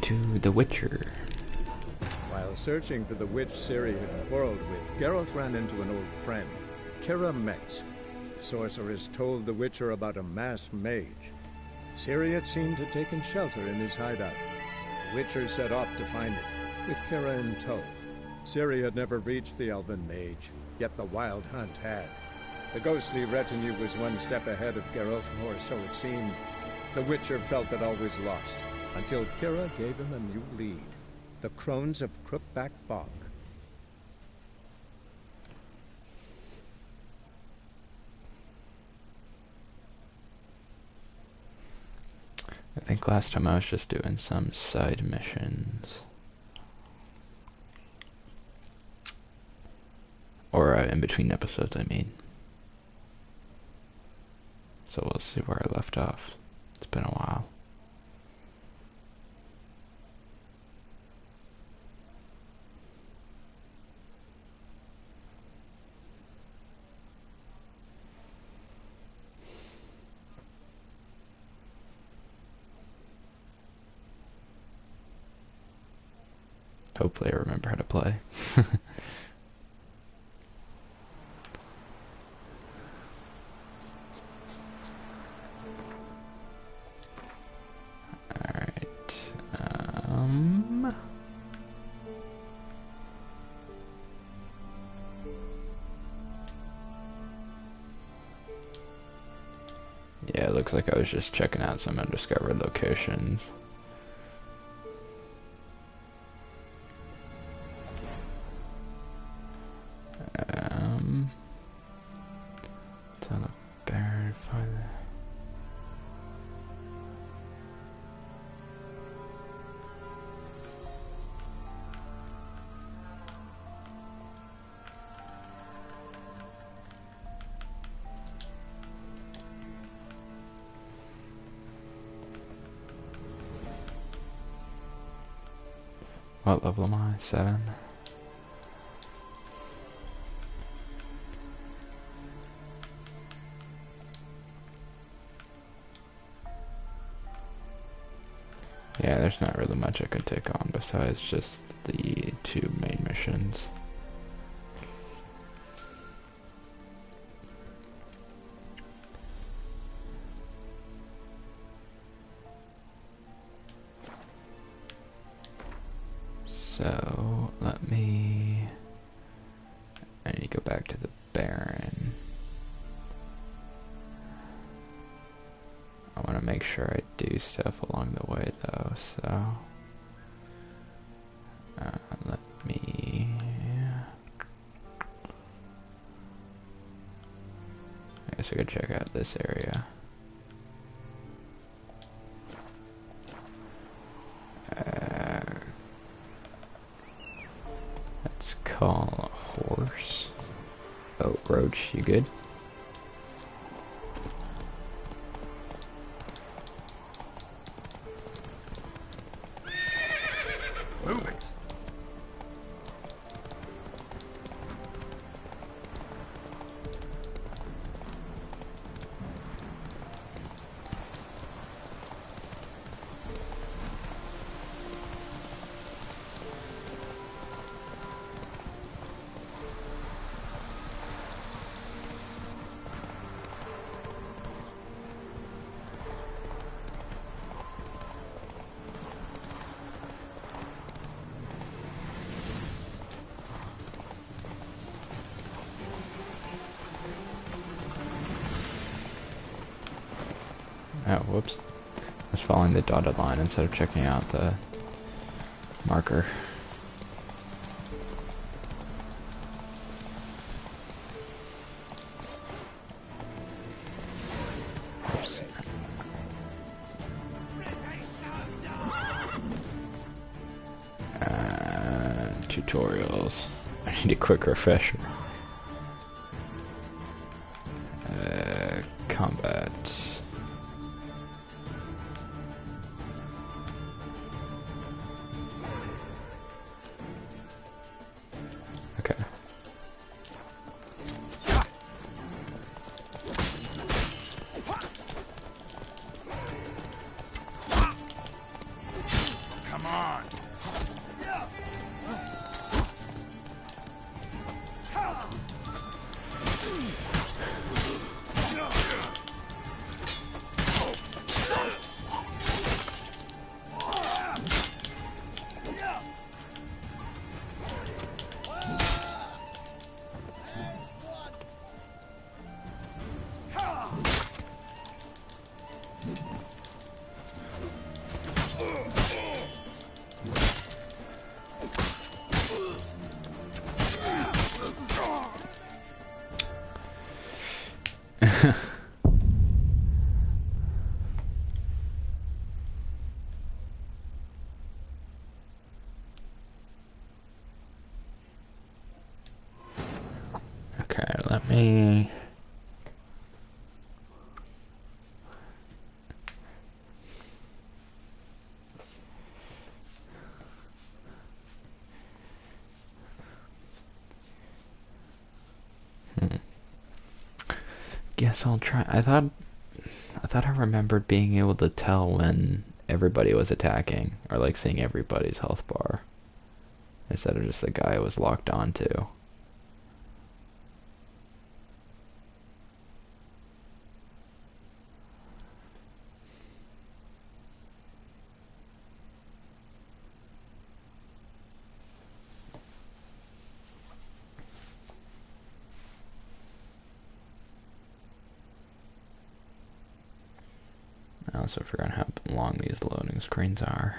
to The Witcher. While searching for the witch Ciri had quarreled with, Geralt ran into an old friend, Kira Metz. The sorceress told the Witcher about a masked mage. Ciri had seemed to have taken shelter in his hideout. The Witcher set off to find it, with Kira in tow. Ciri had never reached the elven mage, yet the wild hunt had. The ghostly retinue was one step ahead of Geralt, or so it seemed. The Witcher felt that all was lost, until Kira gave him a new lead. The Crones of Crookback Bog. I think last time I was just doing some side missions. Or in between episodes, I mean. So we'll see where I left off. It's been a while. Hopefully I remember how to play. Alright. Yeah, it looks like I was just checking out some undiscovered locations. Tell the Baron find what level am I? 7? Yeah, there's not really much I could take on besides just the 2 main missions. So, I need to go back to the Baron. I want to make sure I do stuff along the way though, so let me, I guess I could check out this area. Let's call a horse. Oh, Roach, you good? Move it. Oh, whoops. I was following the dotted line instead of checking out the marker. Oops. Tutorials. I need a quick refresher. Combat. Okay. Come on. on! Okay, let me... Guess I'll try. I thought I remembered being able to tell when everybody was attacking, or like seeing everybody's health bar, instead of just the guy I was locked onto. I also forgot how long these loading screens are.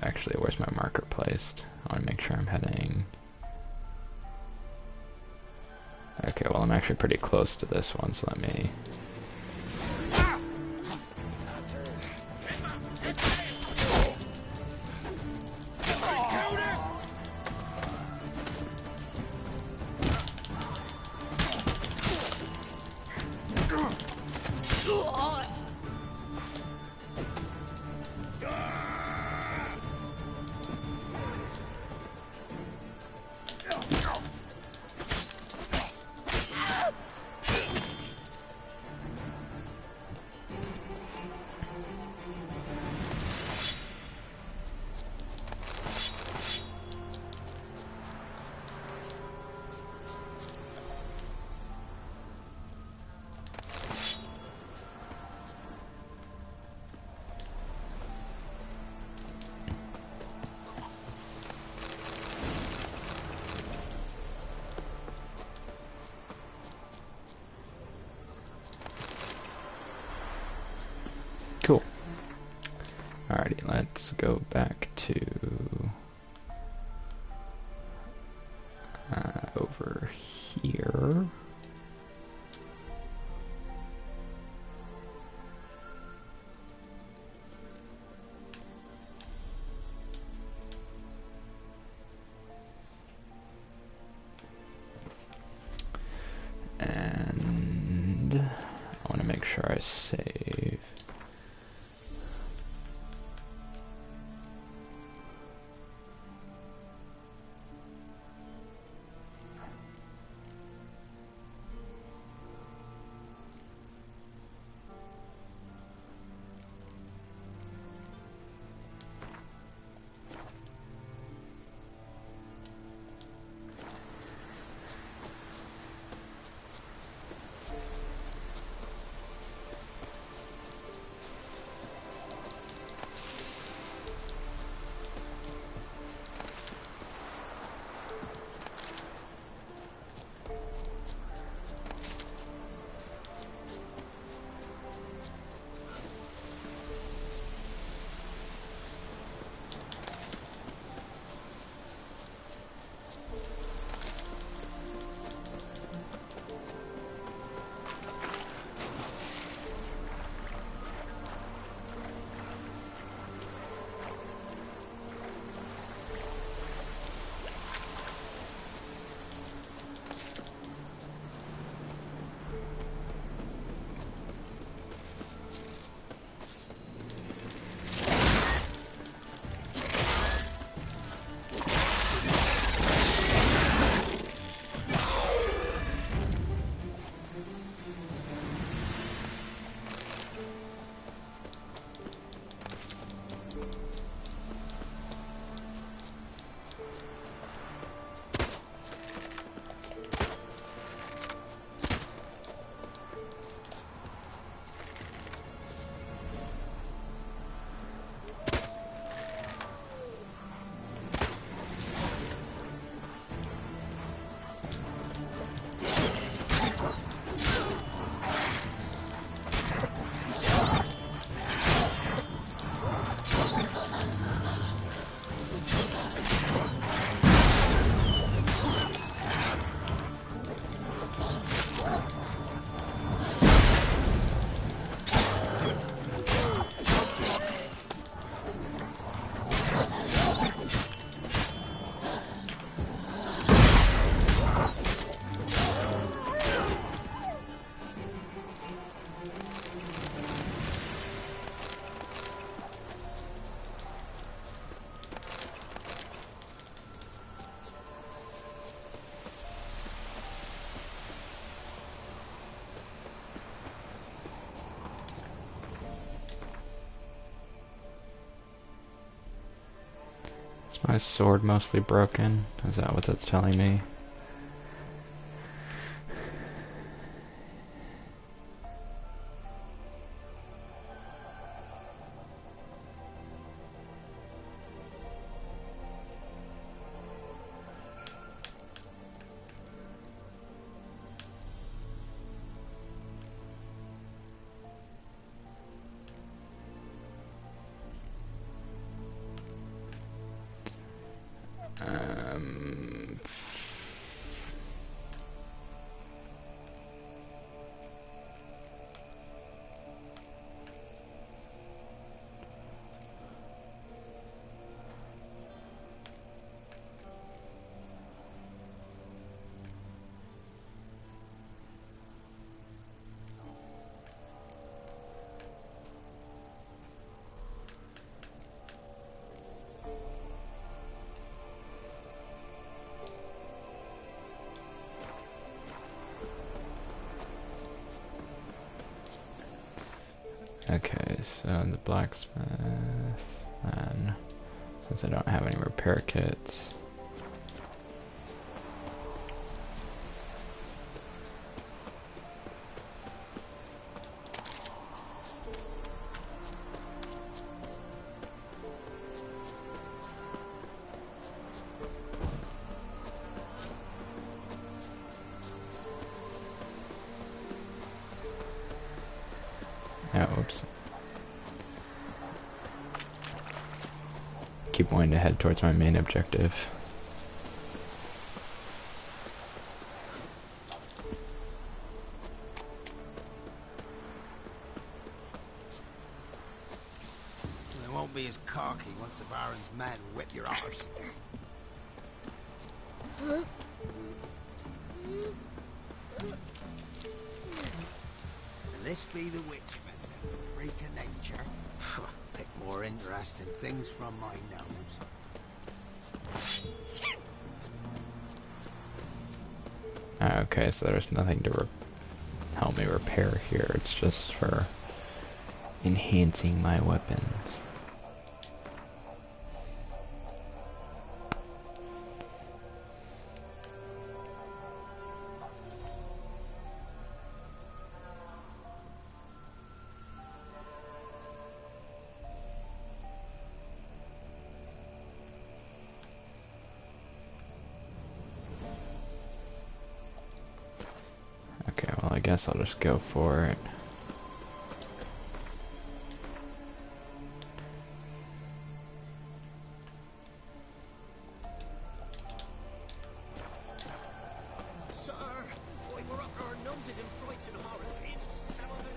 Actually, where's my marker placed? I want to make sure I'm heading... Okay, well I'm actually pretty close to this one, so let me... Cool. Alrighty, let's go back to over here. And I want to make sure I save. My sword mostly broken? Is that what that's telling me? Okay, so the blacksmith, then, since I don't have any repair kits. Oh, oops. Keep wanting to head towards my main objective. They won't be as cocky once the Baron's men whip your arse. And this be the witchman, freak of nature. Pick more interesting things from my nose. Okay, so there's nothing to help me repair here. It's just for enhancing my weapons. Okay, well, I guess I'll just go for it. Sir, boy, we're up our noses in frights and horrors. It's some of it's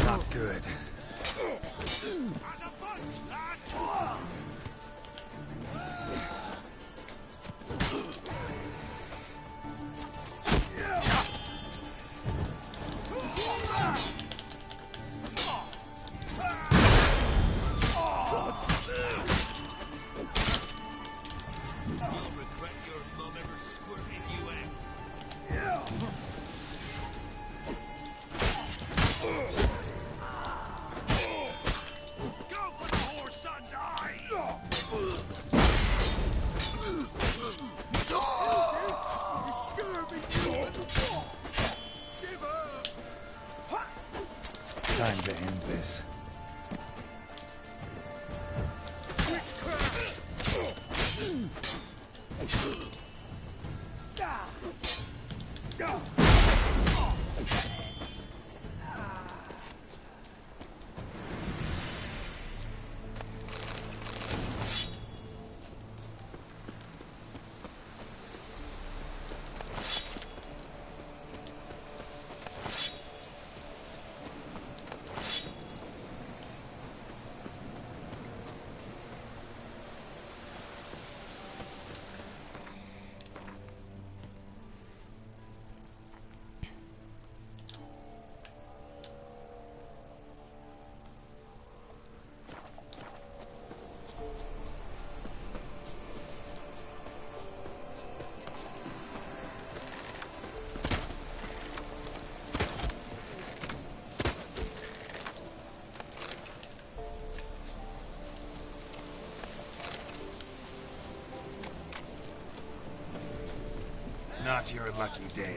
not good. Time to end this. Not your lucky day.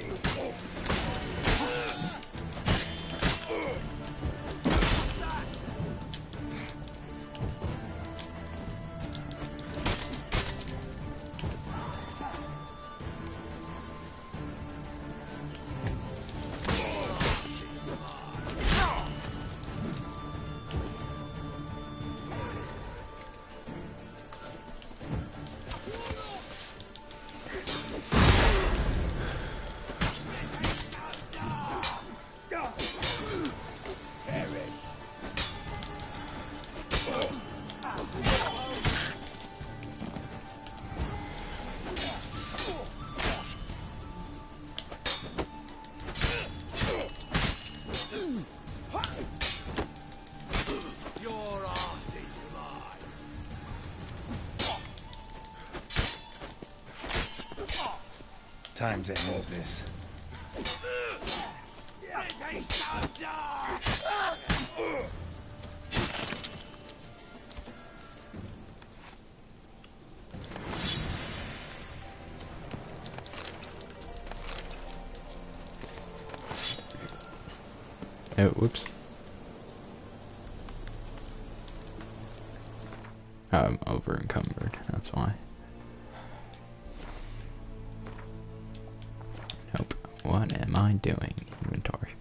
Time to end this. Oh, whoops. Oh, I'm over encumbered, that's why. Nope. What am I doing? Inventory.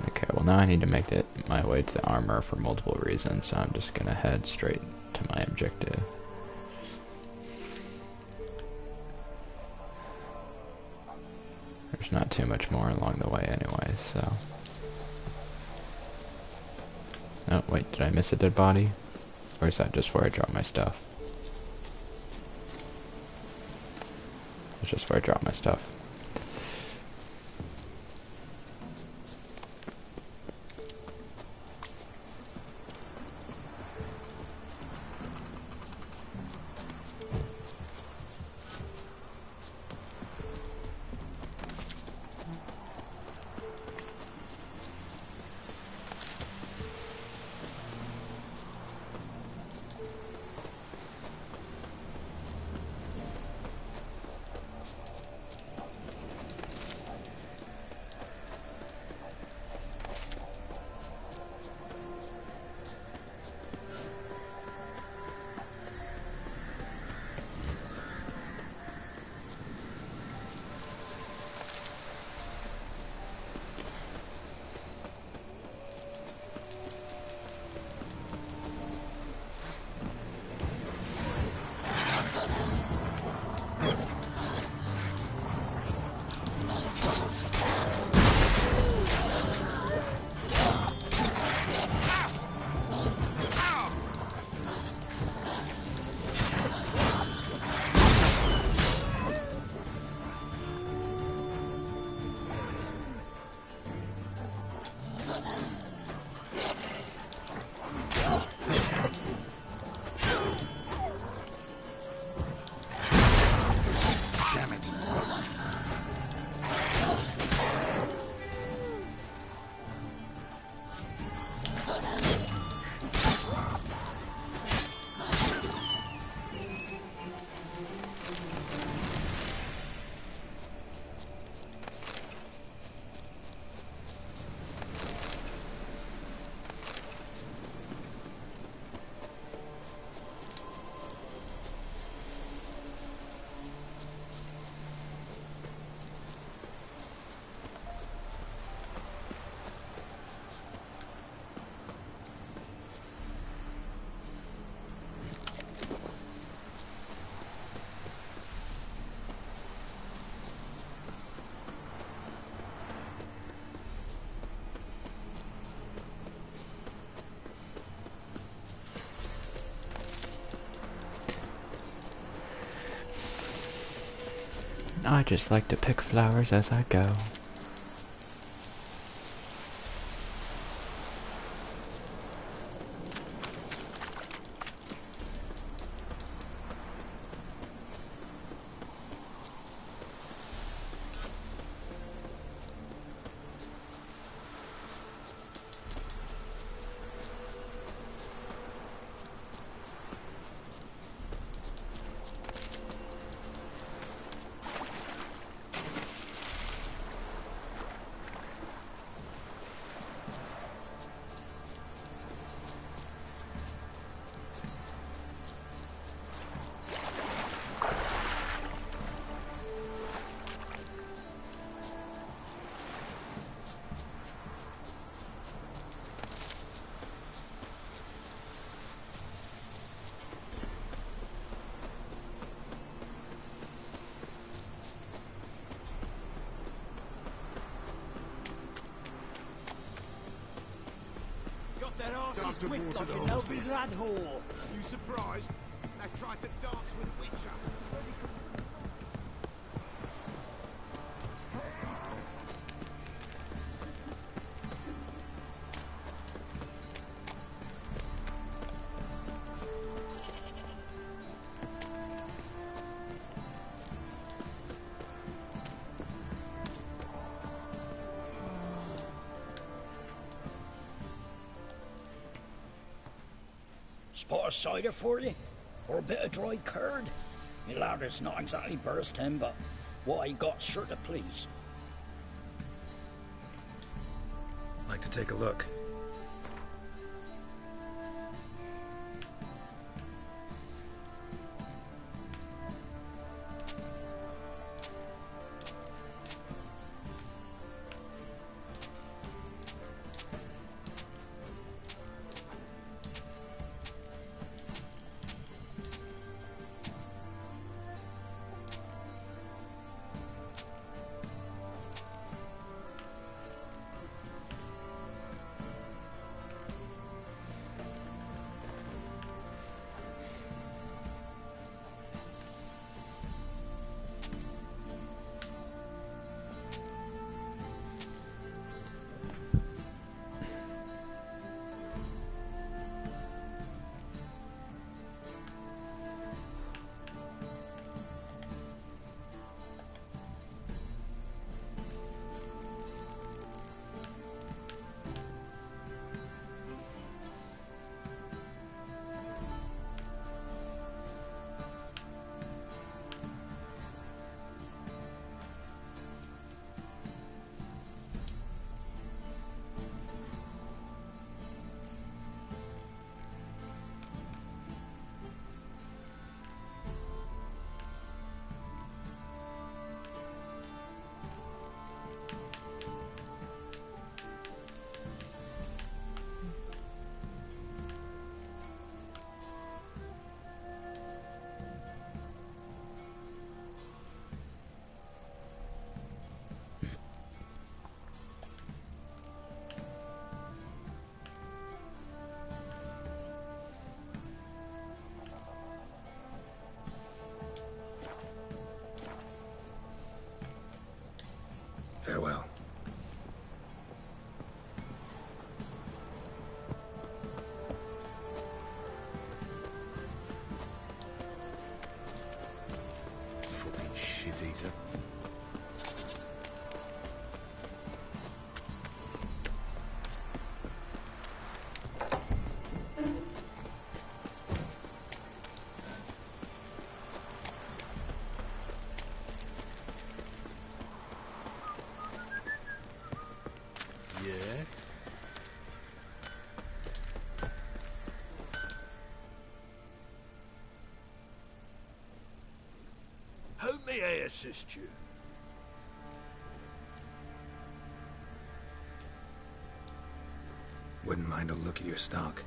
Okay, well now I need to make it my way to the armor for multiple reasons, so I'm just gonna head straight to my objective. There's not too much more along the way anyway, so... Oh, wait, did I miss a dead body? Or is that just where I drop my stuff? It's just where I drop my stuff. I just like to pick flowers as I go. That arse's whipped like an elven lad whore. You surprised? They tried to dance with Witcher. Spot of cider for you? Or a bit of dry curd? Me lad, it's not exactly bursting, but what I got's sure to please. Like to take a look. Farewell. Fucking shit eater. Yeah? How may I assist you? Wouldn't mind a look at your stock.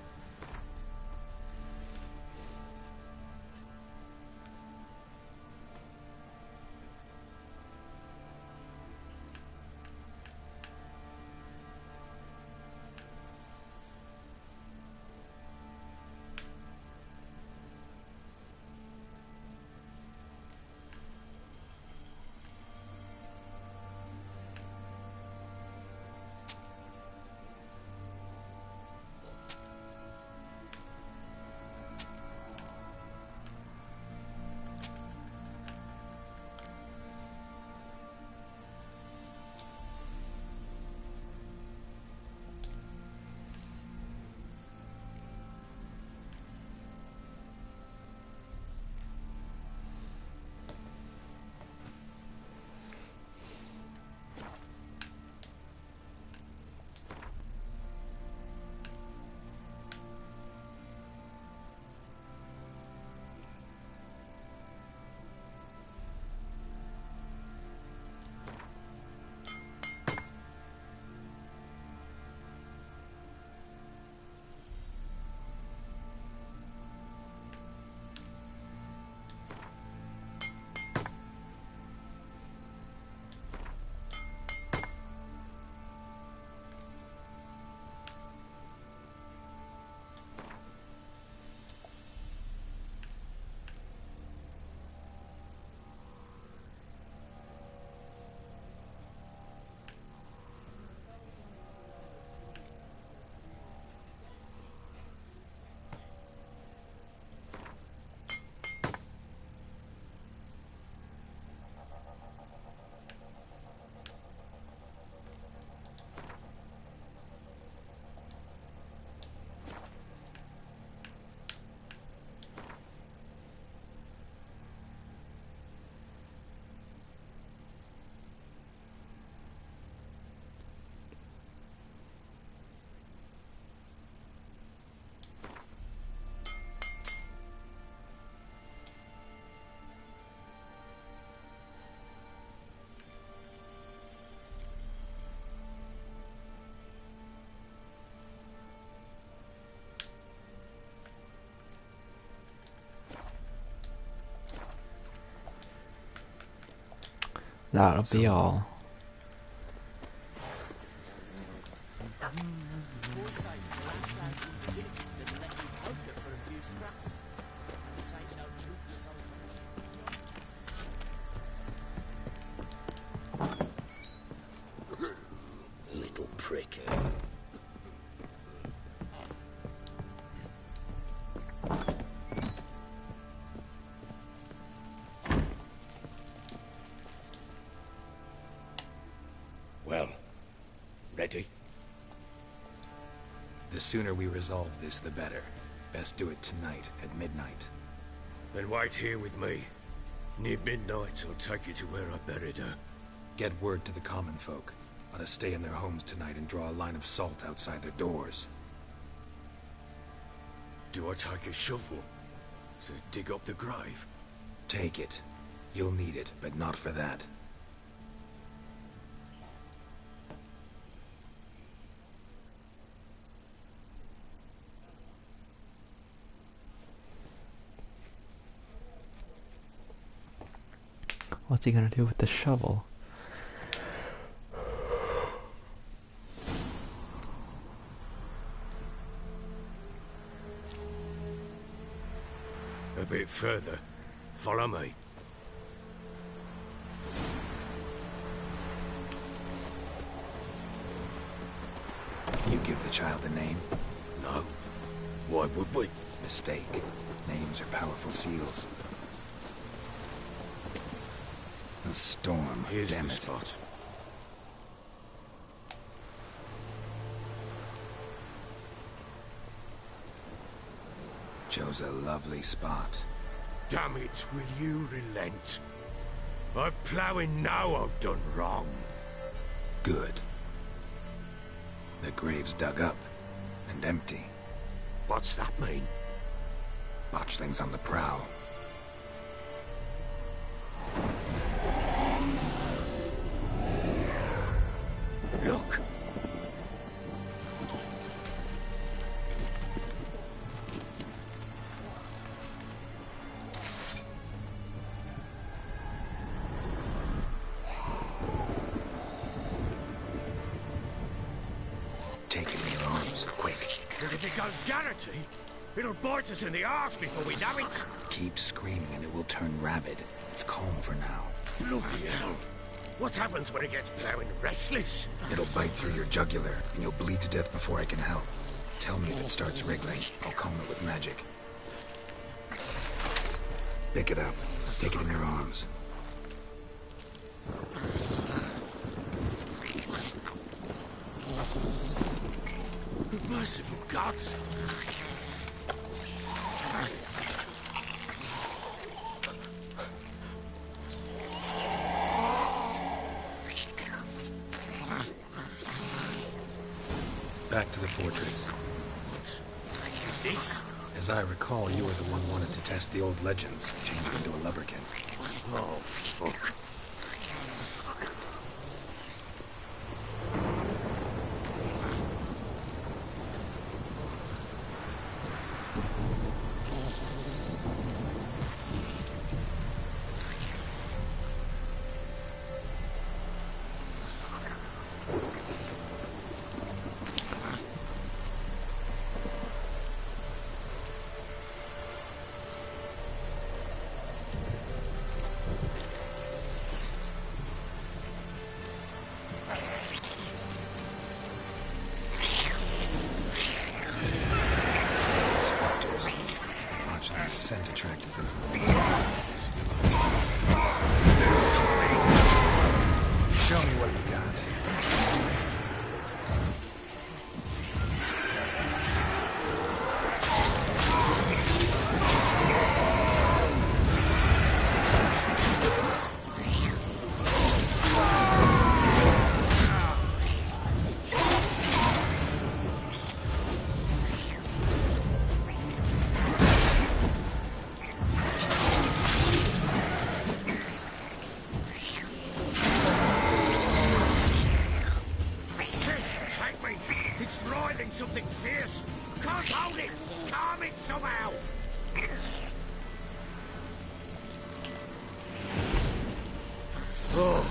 That'll be all. Little prick. Well, ready? The sooner we resolve this, the better. Best do it tonight, at midnight. Then wait here with me. Near midnight, I'll take you to where I buried her. Get word to the common folk. Let us stay in their homes tonight and draw a line of salt outside their doors. Do I take a shovel to dig up the grave? Take it. You'll need it, but not for that. What's he gonna do with the shovel? A bit further. Follow me. You give the child a name? No. Why would we? Mistake. Names are powerful seals. A storm. Here's Damn the it. spot. Chose a lovely spot. Damn it, will you relent? I'm ploughing now I've done wrong. Good. The grave's dug up and empty. What's that mean? Botchling's on the prowl. Look! Take it in your arms, quick. But if it goes Garrity, it'll bite us in the arse before we know it. Keep screaming and it will turn rabid. It's calm for now. Bloody hell. What happens when it gets ploughing restless? It'll bite through your jugular, and you'll bleed to death before I can help. Tell me if it starts wriggling. I'll calm it with magic. Pick it up. Take it in your arms. Merciful gods! Back to the fortress. What? This? As I recall, you were the one wanted to test the old legends, change it into a lubberkin. Oh, fuck. Spectres. Watch that scent attracted them. Show me what you got. Pissed, take me! It's writhing something fierce! Can't hold it! Calm it somehow! Oh,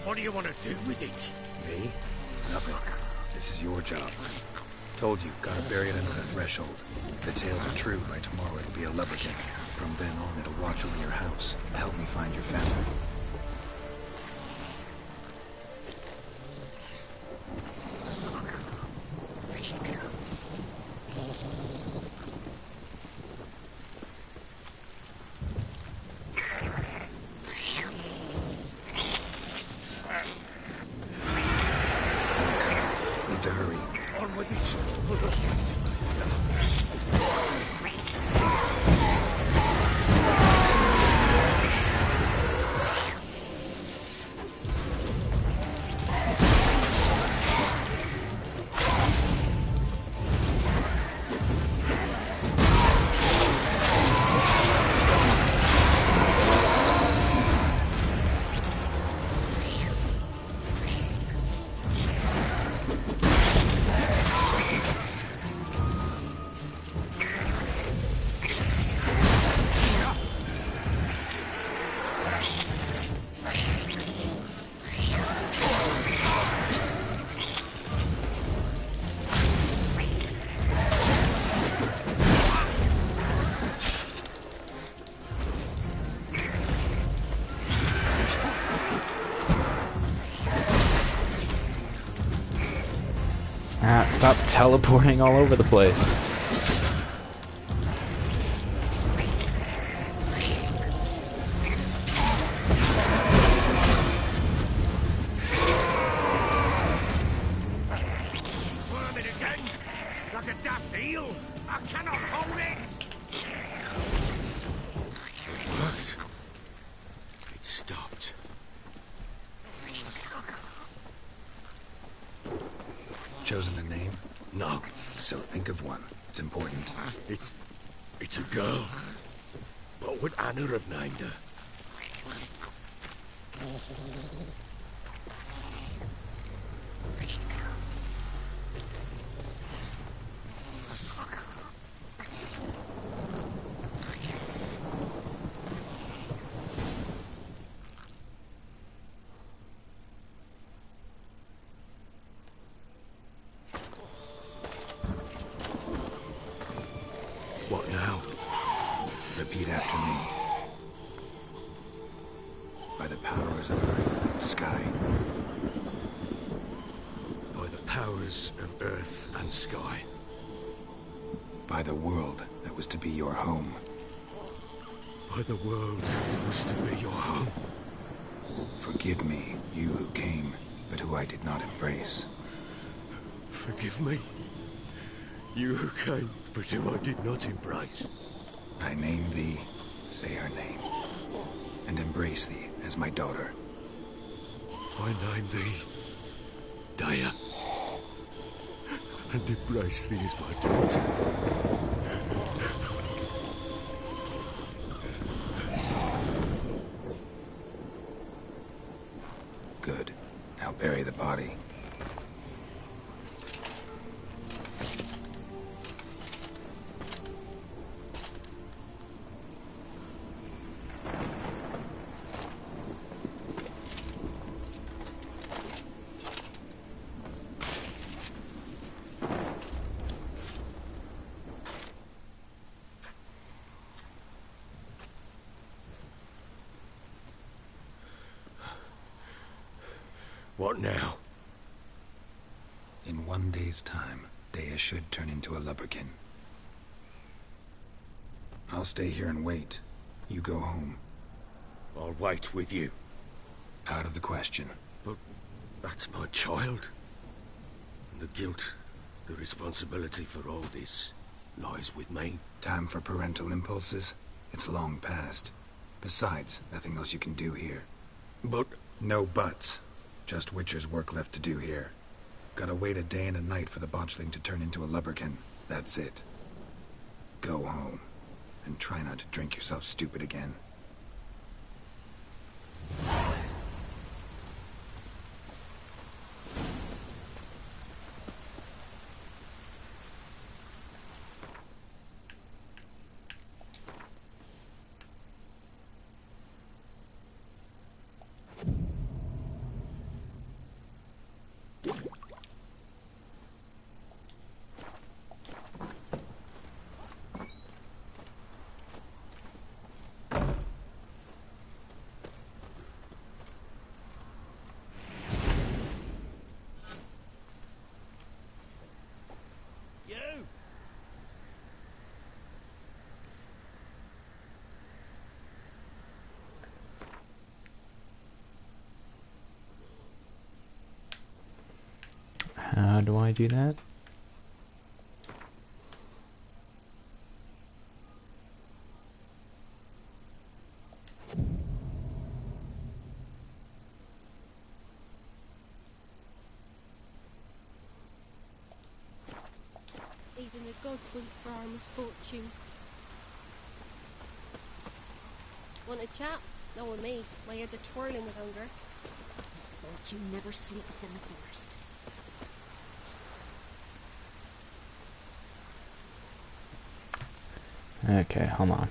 What do you want to do with it? Me? Nothing. This is your job. Told you, gotta bury it under the threshold. If the tales are true, by tomorrow it'll be a lubberkin. From then on, it'll watch over your house and help me find your family. Need to hurry. On with it. Ah, stop teleporting all over the place. Worm it again. Like a daft eel. I cannot hold it. It worked. It stopped. Chosen a name? No, So think of one. It's important. it's a girl. What would Anna have named her? What now? Repeat after me. By the powers of earth and sky. By the powers of earth and sky. By the world that was to be your home. By the world that was to be your home. Forgive me, you who came, but who I did not embrace. Forgive me. You who came, but who I did not embrace. I name thee, say her name, and embrace thee as my daughter. I name thee Daya, and embrace thee as my daughter. Good. Now bury the body. What now? In 1 day's time, Daya should turn into a lubberkin. I'll stay here and wait. You go home. I'll wait with you. Out of the question. But that's my child. And the guilt, the responsibility for all this lies with me. Time for parental impulses? It's long past. Besides, nothing else you can do here. But No buts. Just Witcher's work left to do here. Gotta wait a day and a night for the botchling to turn into a lubberkin. That's it. Go home. And try not to drink yourself stupid again. how do I do that? Even the gods wait for our misfortune. Want a chat? No with me. My head's a twirling with hunger. Misfortune never sleeps in the forest. Okay, hold on.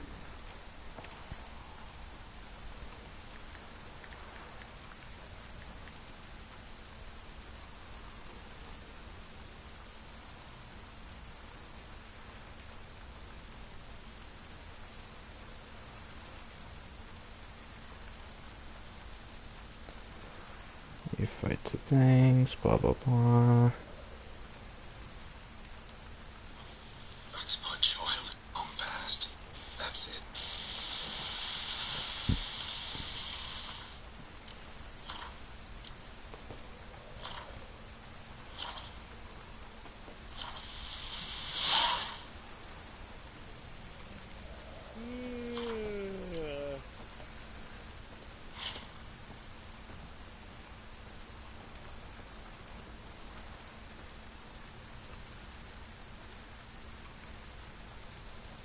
You fight the things, blah blah blah. That's my child. I'm past. That's it.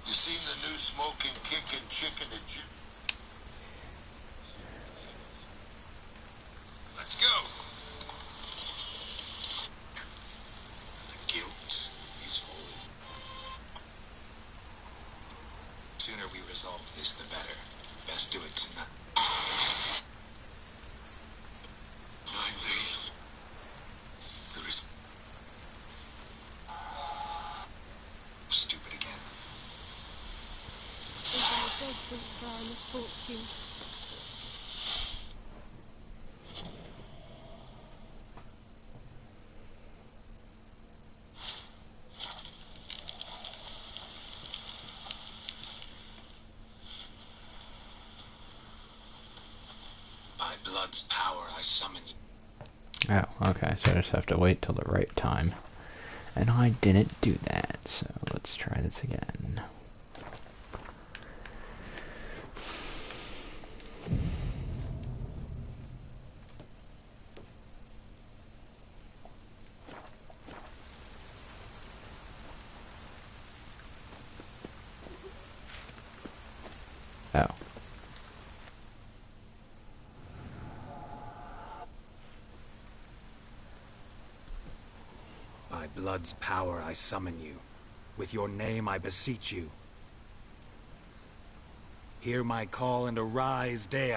You seen the new smoking, kicking chicken at you? Let's go. The guilt is old. Sooner we resolve this, the better. Best do it tonight. There is stupid again. Even the gods wait for our misfortune. By blood's power, I summon you. Oh, okay, so I just have to wait till the right time. And I didn't do that, so let's try this again. Oh. By blood's power, I summon you. With your name, I beseech you. Hear my call and arise, Dea.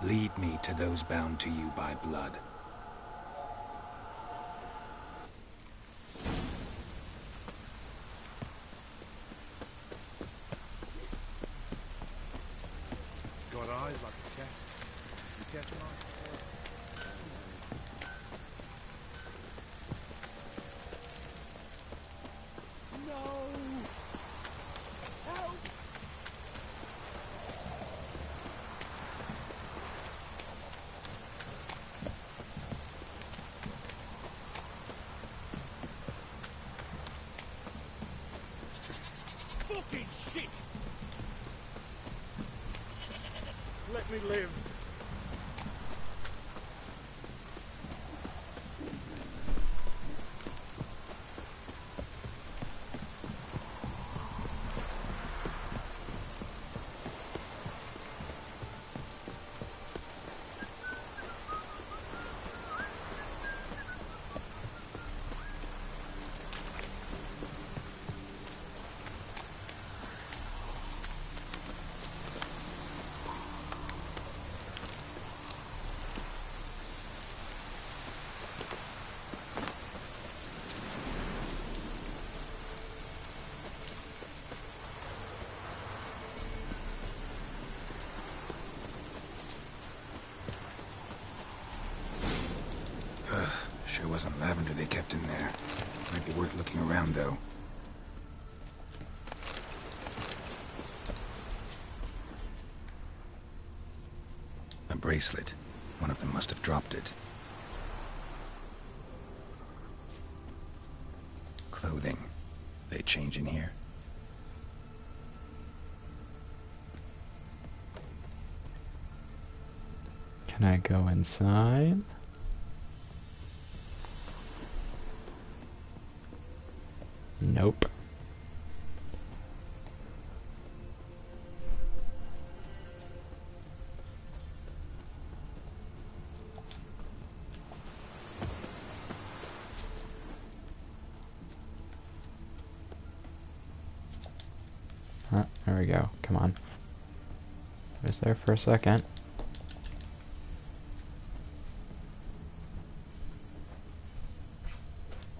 Lead me to those bound to you by blood. Got eyes like a cat. You catch mine? Fucking shit! Let me live. Sure wasn't lavender they kept in there. Might be worth looking around, though. bracelet. One of them must have dropped it. Clothing. They change in here? Can I go inside? Nope. There we go. Come on. I was there for a second.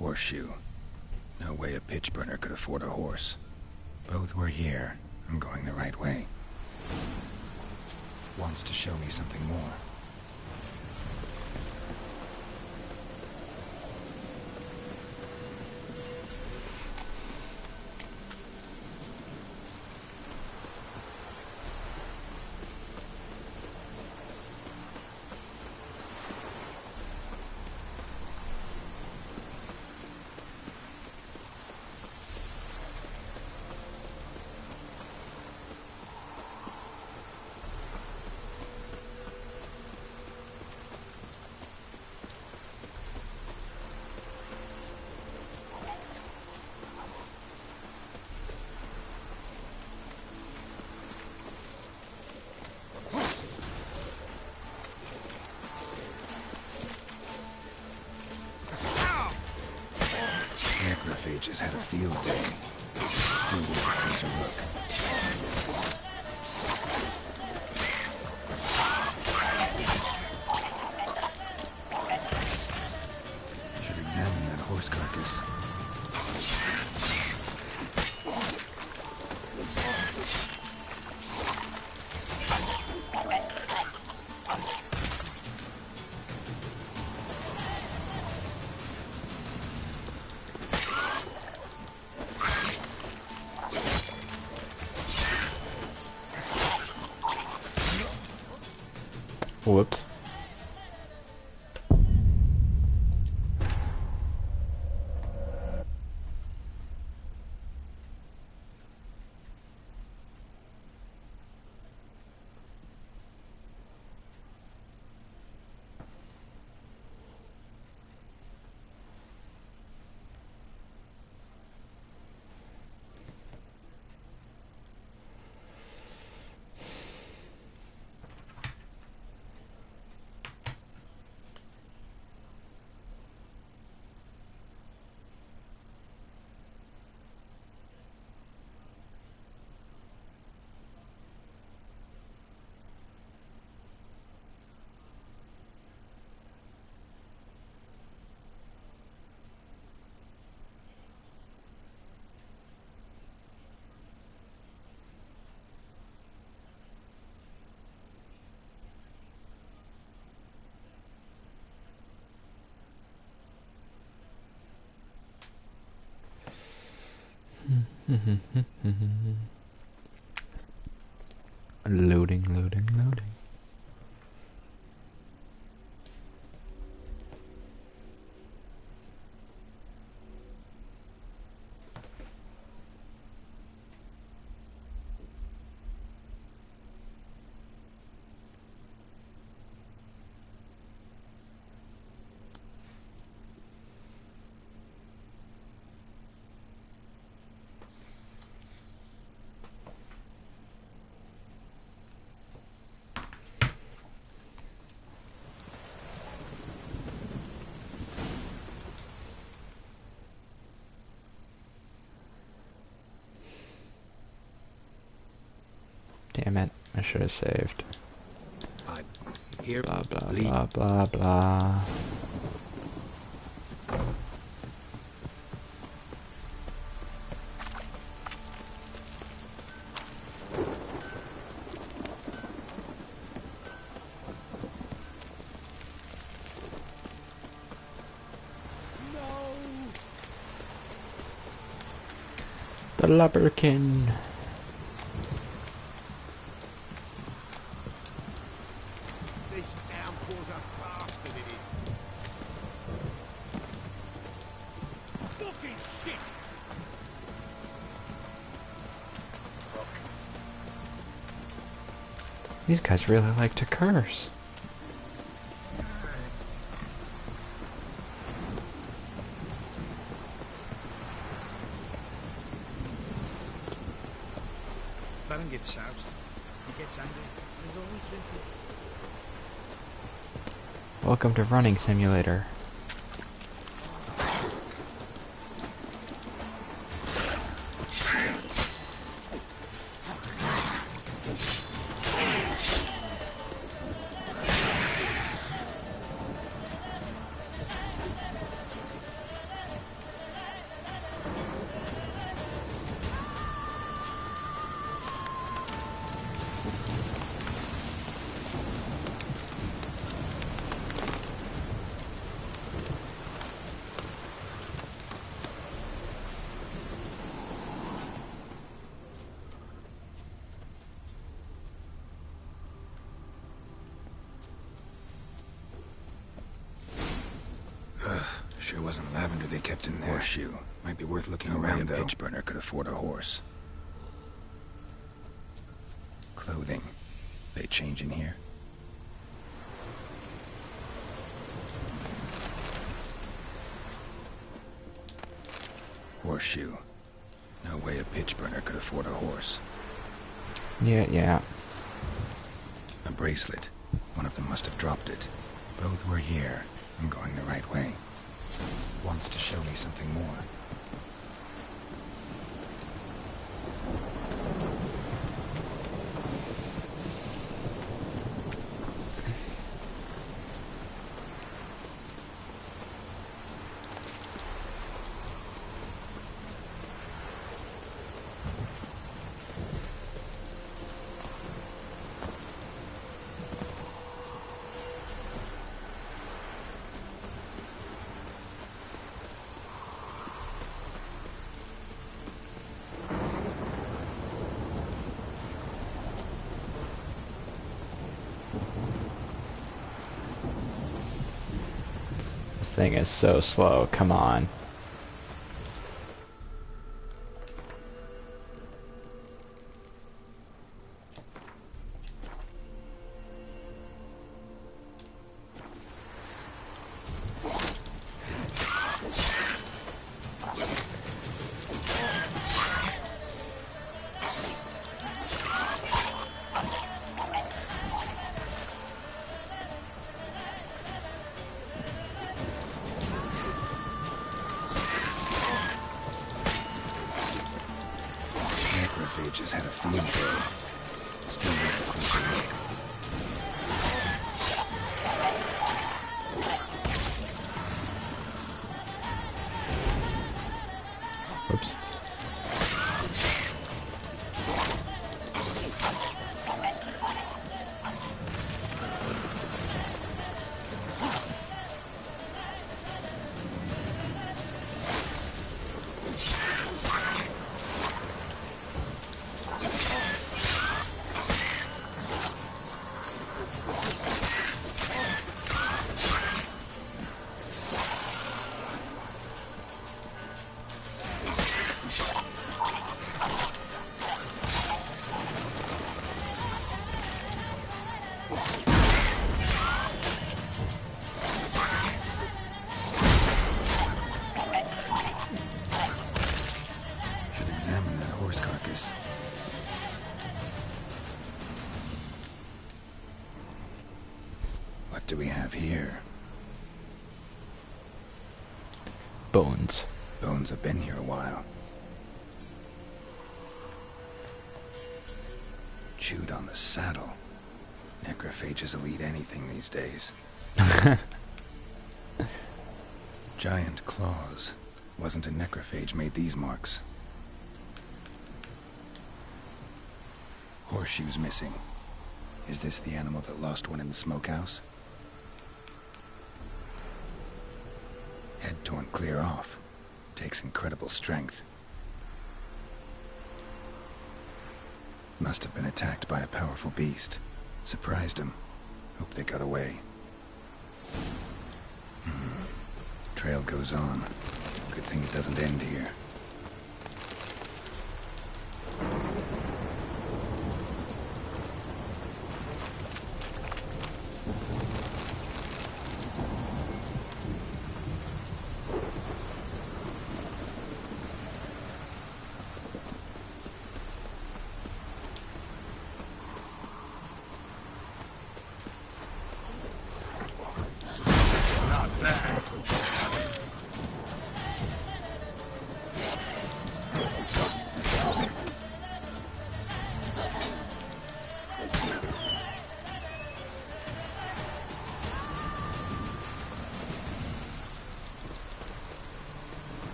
Horseshoe. No way a pitch burner could afford a horse. Both were here. I'm going the right way. Wants to show me something more. Necrophages had a field day. Still worth a closer look. Should examine that horse carcass. Whoops. Loading, loading, loading. Damn it, I should have saved. Here, Blah, blah, blah, blah, blah. The Lubberkin. These guys really like to curse. Let him get shouted. He gets angry. He's only drinking. Welcome to Running Simulator. Sure wasn't lavender they kept in there. Horseshoe. Might be worth looking around, though. A pitch burner could afford a horse. Clothing. They change in here? Horseshoe. No way a pitch burner could afford a horse. Yeah. A bracelet. One of them must have dropped it. Both were here. I'm going the right way. Wants to show me something more. This thing is so slow, come on. Just had a field day. Still worth a closer look. Whoops. What do we have here? Bones. Bones have been here a while. Chewed on the saddle. Necrophages will eat anything these days. Giant claws. Wasn't a necrophage made these marks. Horseshoes missing. Is this the animal that lost one in the smokehouse? Head torn clear off. Takes incredible strength. Must have been attacked by a powerful beast. Surprised him. Hope they got away. Trail goes on. Good thing it doesn't end here.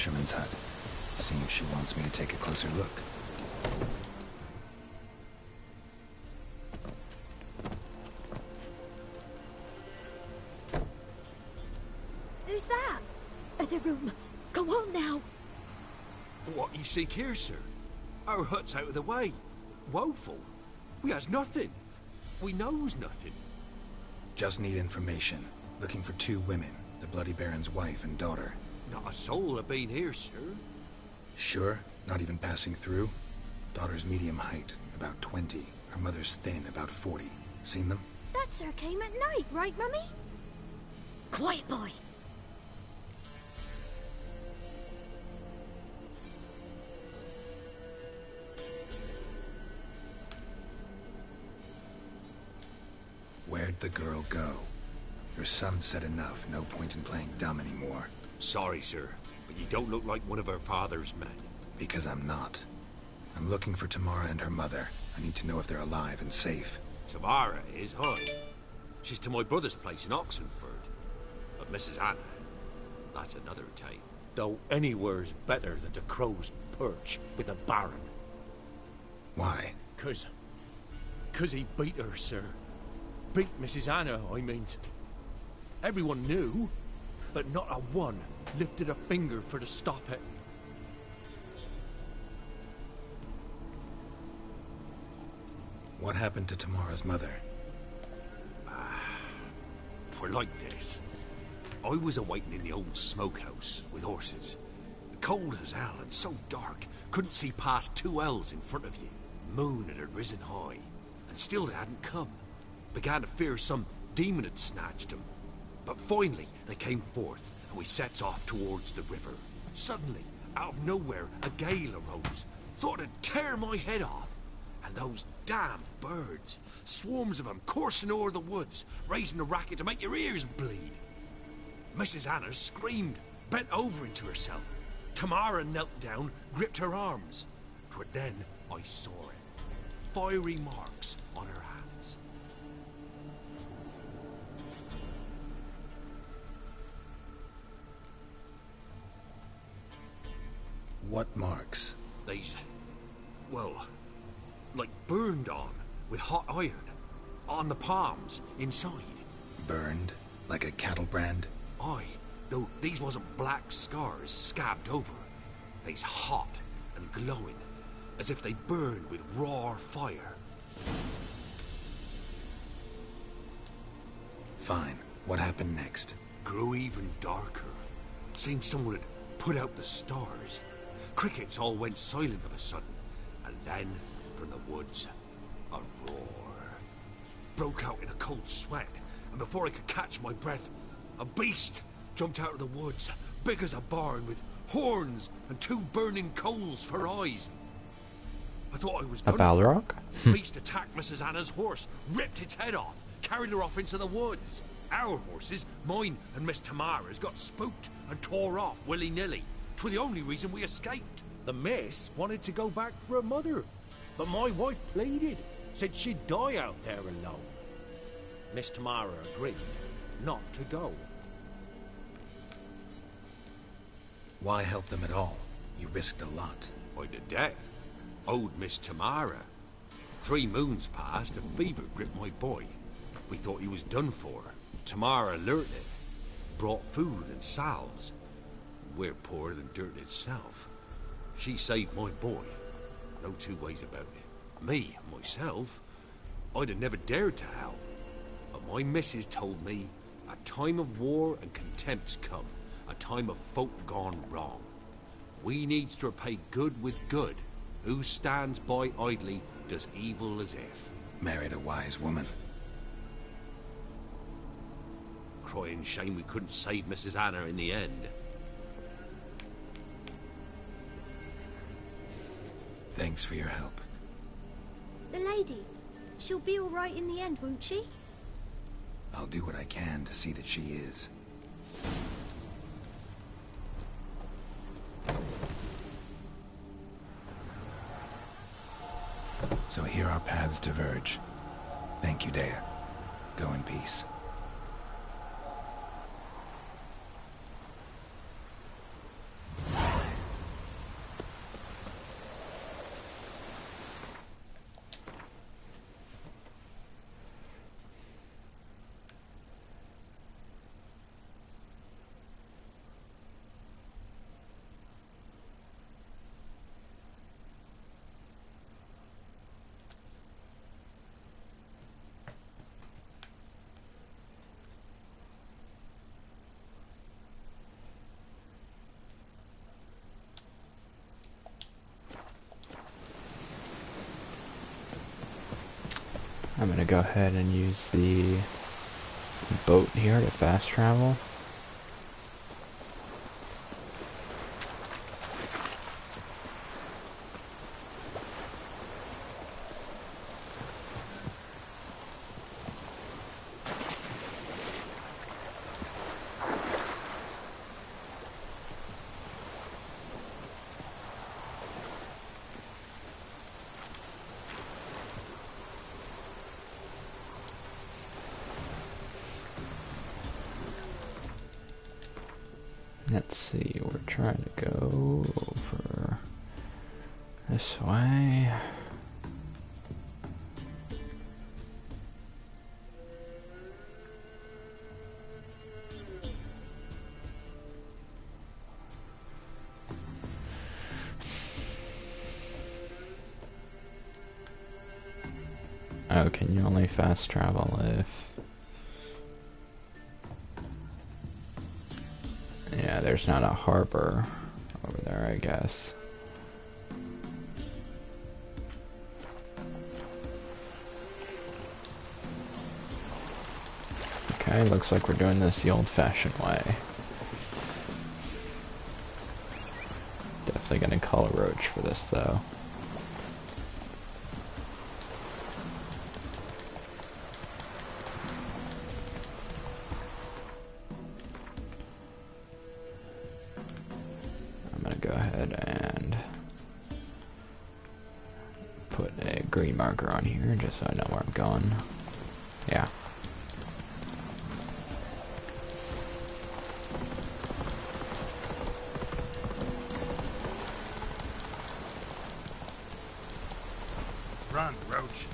fisherman's hut. Seems she wants me to take a closer look. Who's that? The room. Go on now. What you seek here, sir? Our hut's out of the way. Woeful. We has nothing. We knows nothing. Just need information. Looking for 2 women, the Bloody Baron's wife and daughter. Not a soul have been here, sir. Sure? Not even passing through? Daughter's medium height, about 20. Her mother's thin, about 40. Seen them? That sir came at night, right, Mummy? Quiet, boy. Where'd the girl go? Your son said enough, no point in playing dumb anymore. Sorry, sir, but you don't look like one of her father's men. Because I'm not. I'm looking for Tamara and her mother. I need to know if they're alive and safe. Tamara is, hi. She's to my brother's place in Oxenford. But Mrs. Anna, that's another tale. Though anywhere's better than the crow's perch with the Baron. Why? 'Cause he beat her, sir. Beat Mrs. Anna, I mean. Everyone knew, but not a one lifted a finger for to stop it. What happened to Tamara's mother? Twere like this. I was awaiting in the old smokehouse with horses. Cold as hell and so dark, couldn't see past 2 ells in front of you. Moon had risen high, and still they hadn't come. Began to fear some demon had snatched them. But finally, they came forth, and we sets off towards the river. Suddenly, out of nowhere, a gale arose. Thought it'd tear my head off. And those damn birds, swarms of them coursing o'er the woods, raising a racket to make your ears bleed. Mrs. Anna screamed, bent over into herself. Tamara knelt down, gripped her arms. 'Twere then I saw it. Fiery marks on her hands. What marks? These, well, like burned on with hot iron. On the palms, inside. Burned? Like a cattle brand? Aye, though these wasn't black scars scabbed over. They's hot and glowing, as if they burned with raw fire. Fine. What happened next? Grew even darker. Seemed someone had put out the stars. Crickets all went silent of a sudden, and then, from the woods, a roar. Broke out in a cold sweat, and before I could catch my breath, a beast jumped out of the woods, big as a barn, with horns and 2 burning coals for eyes. I thought I was A done. Balrog? The beast attacked Mrs. Anna's horse, ripped its head off, carried her off into the woods. Our horses, mine and Miss Tamara's, got spooked and tore off willy-nilly. 'Twere the only reason we escaped. The miss wanted to go back for her mother, but my wife pleaded, said she'd die out there alone. Miss Tamara agreed not to go. Why help them at all? You risked a lot. I did that. Owed Miss Tamara. 3 moons passed, a fever gripped my boy. We thought he was done for. Tamara learnt it. Brought food and salves. We're poorer than dirt itself. She saved my boy. No 2 ways about it. Me, myself, I'd have never dared to help. But my missus told me a time of war and contempt's come. A time of folk gone wrong. We needs to repay good with good. Who stands by idly does evil as if. Married a wise woman. Crying shame we couldn't save Mrs. Anna in the end. Thanks for your help. The lady. She'll be all right in the end, won't she? I'll do what I can to see that she is. So here our paths diverge. Thank you, Dea. Go in peace. I'm gonna go ahead and use the boat here to fast travel. Let's see, we're trying to go over this way. Oh, can you only fast travel if... Yeah, there's not a harbor over there, I guess. Okay, looks like we're doing this the old-fashioned way. Definitely gonna call a roach for this, though. Go ahead and put a green marker on here just so I know where I'm going. Yeah. Run, Roach.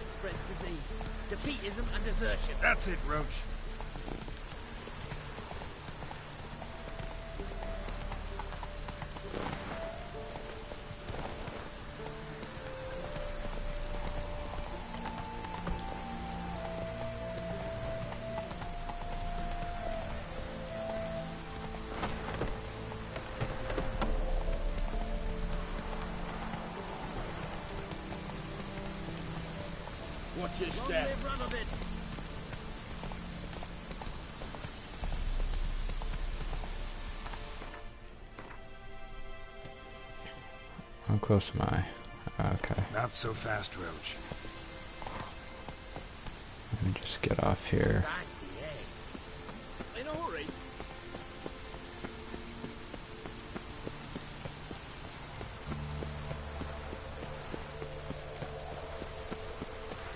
Spreads disease, defeatism and desertion. That's it, Roach. Watch your step. Run of it. How close am I? Okay. Not so fast, Roach. Let me just get off here. That's the egg. In a hurry.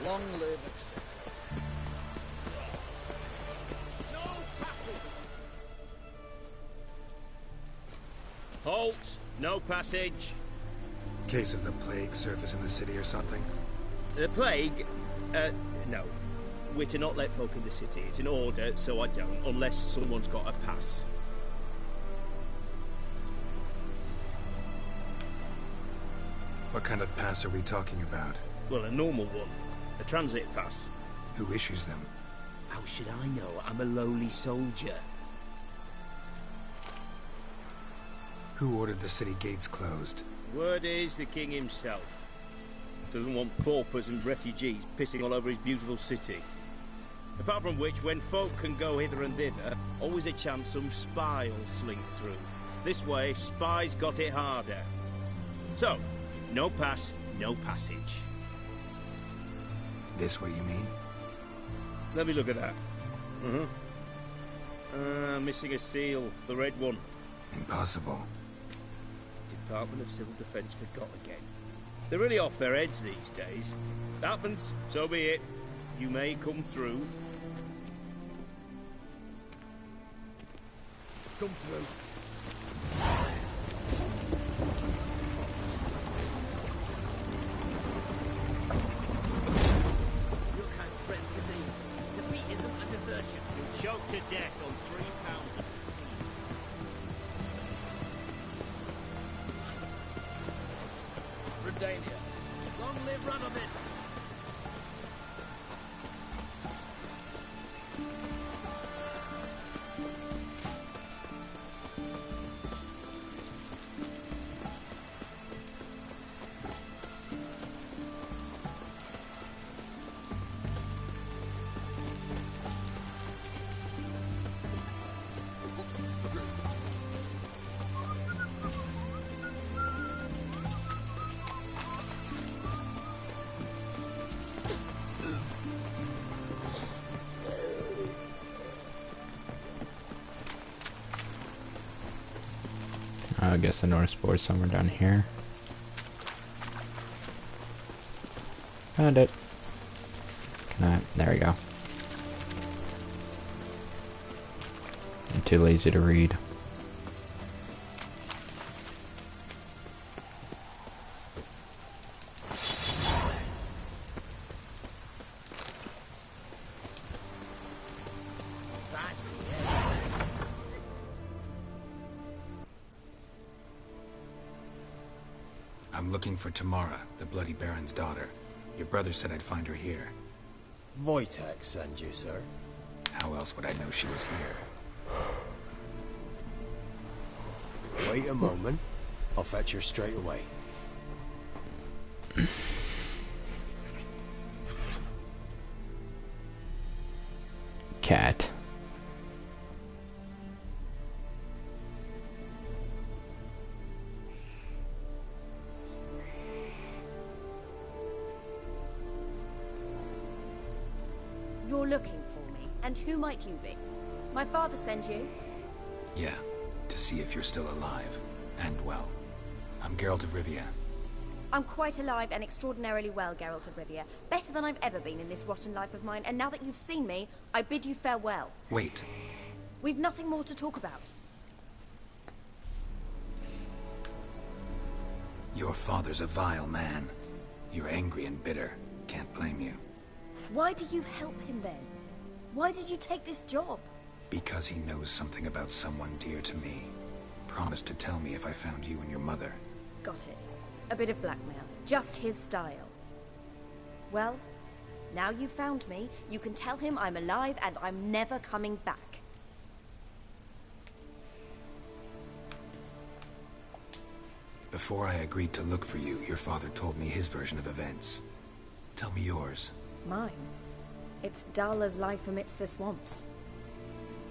Long live acceptance. No passage. Halt. No passage. Case of the plague surface in the city or something? The plague? No. We're to not let folk in the city. It's an order, so I don't, unless someone's got a pass. What kind of pass are we talking about? Well, a normal one. A transit pass. Who issues them? How should I know? I'm a lowly soldier. Who ordered the city gates closed? Word is the king himself. Doesn't want paupers and refugees pissing all over his beautiful city. Apart from which, when folk can go hither and thither, always a chance some spy will slink through. This way, spies got it harder. So, no pass, no passage. This way, you mean? Let me look at that. Missing a seal, the red one. Impossible. Department of Civil Defence forgot again. They're really off their heads these days. Happens, so be it. You may come through. Come through. Your kind spreads disease. Defeatism and desertion. You'll choke to death on 3 pounds of steam. Redania. Long live Radovid. I guess the North Board's somewhere down here. Found it. Can I? There we go. I'm too lazy to read. I'm looking for Tamara, the Bloody Baron's daughter. Your brother said I'd find her here. Wojtek sent you, sir. How else would I know she was here? Wait a moment. I'll fetch her straight away. Cat. You're looking for me, and who might you be? My father sent you? Yeah, to see if you're still alive. And well. I'm Geralt of Rivia. I'm quite alive and extraordinarily well, Geralt of Rivia. Better than I've ever been in this rotten life of mine, and now that you've seen me, I bid you farewell. Wait. We've nothing more to talk about. Your father's a vile man. You're angry and bitter. Can't blame you. Why do you help him then? Why did you take this job? Because he knows something about someone dear to me. Promised to tell me if I found you and your mother. Got it. A bit of blackmail. Just his style. Well, now you've found me, you can tell him I'm alive and I'm never coming back. Before I agreed to look for you, your father told me his version of events. Tell me yours. Mine? It's dull as life amidst the swamps.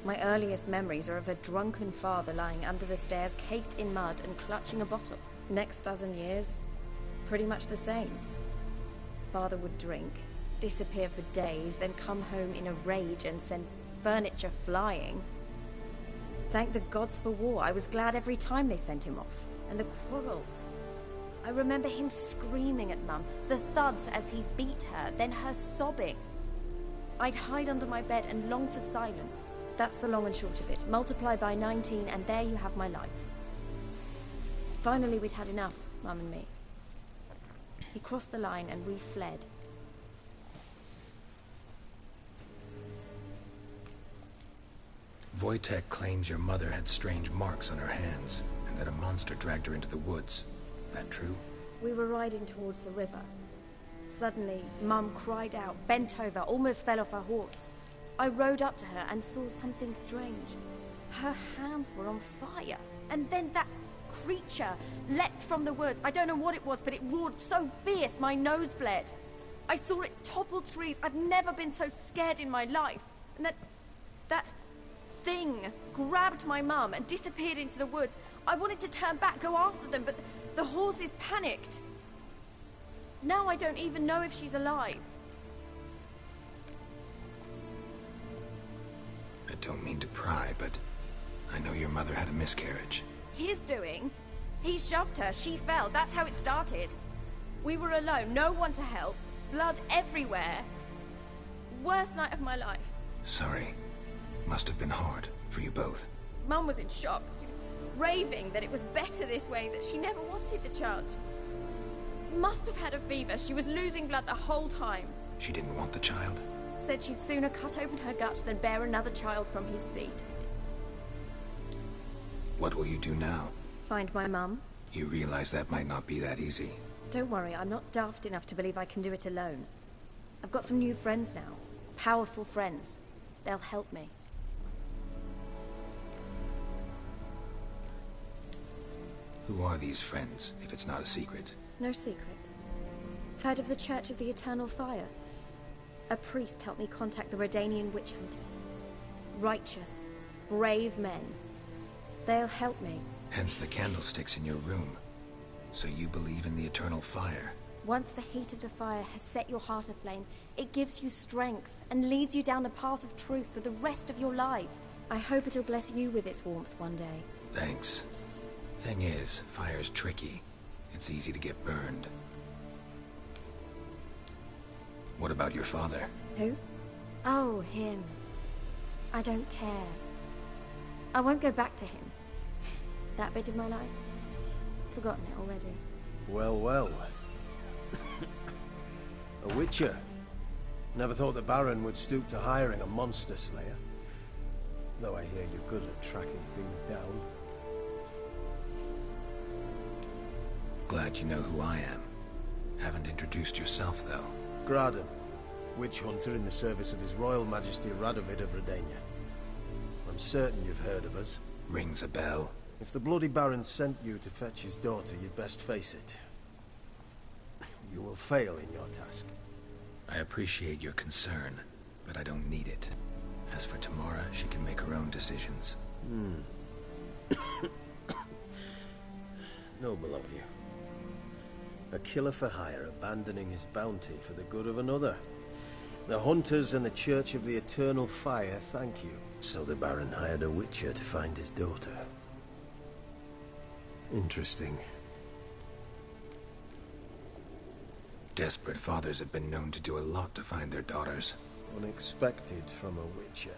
My earliest memories are of a drunken father lying under the stairs, caked in mud and clutching a bottle. Next dozen years, pretty much the same. Father would drink, disappear for days, then come home in a rage and send furniture flying. Thank the gods for war. I was glad every time they sent him off. And the quarrels. I remember him screaming at Mum, the thuds as he beat her, then her sobbing. I'd hide under my bed and long for silence. That's the long and short of it. Multiply by 19 and there you have my life. Finally we'd had enough, Mum and me. He crossed the line and we fled. Wojtek claims your mother had strange marks on her hands, and that a monster dragged her into the woods. That true? We were riding towards the river. Suddenly, Mum cried out, bent over, almost fell off her horse. I rode up to her and saw something strange. Her hands were on fire. And then that creature leapt from the woods. I don't know what it was, but it roared so fierce my nose bled. I saw it topple trees. I've never been so scared in my life. And that thing grabbed my mum and disappeared into the woods. I wanted to turn back, go after them, but the horses panicked. Now I don't even know if she's alive. I don't mean to pry, but I know your mother had a miscarriage. His doing? He shoved her, she fell, that's how it started. We were alone, no one to help, blood everywhere. Worst night of my life. Sorry. Must have been hard for you both. Mum was in shock. She was raving that it was better this way, that she never wanted the charge. Must have had a fever. She was losing blood the whole time. She didn't want the child? Said she'd sooner cut open her gut than bear another child from his seed. What will you do now? Find my mum. You realize that might not be that easy. Don't worry, I'm not daft enough to believe I can do it alone. I've got some new friends now. Powerful friends. They'll help me. Who are these friends, if it's not a secret? No secret. Heard of the Church of the Eternal Fire? A priest helped me contact the Redanian witch hunters. Righteous, brave men. They'll help me. Hence the candlesticks in your room. So you believe in the eternal fire? Once the heat of the fire has set your heart aflame, it gives you strength and leads you down the path of truth for the rest of your life. I hope it'll bless you with its warmth one day. Thanks. Thing is, fire's tricky. It's easy to get burned. What about your father? Who? Oh, him. I don't care. I won't go back to him. That bit of my life? Forgotten it already. Well, well. A witcher. Never thought the Baron would stoop to hiring a monster slayer. Though I hear you're good at tracking things down. Glad you know who I am. Haven't introduced yourself, though. Graden, witch hunter in the service of His Royal Majesty Radovid of Redania. I'm certain you've heard of us. Rings a bell. If the Bloody Baron sent you to fetch his daughter, you'd best face it. You will fail in your task. I appreciate your concern, but I don't need it. As for Tamara, she can make her own decisions. Noble of you. A killer for hire abandoning his bounty for the good of another. The hunters and the Church of the Eternal Fire thank you. So the Baron hired a witcher to find his daughter. Interesting. Desperate fathers have been known to do a lot to find their daughters. Unexpected from a witcher.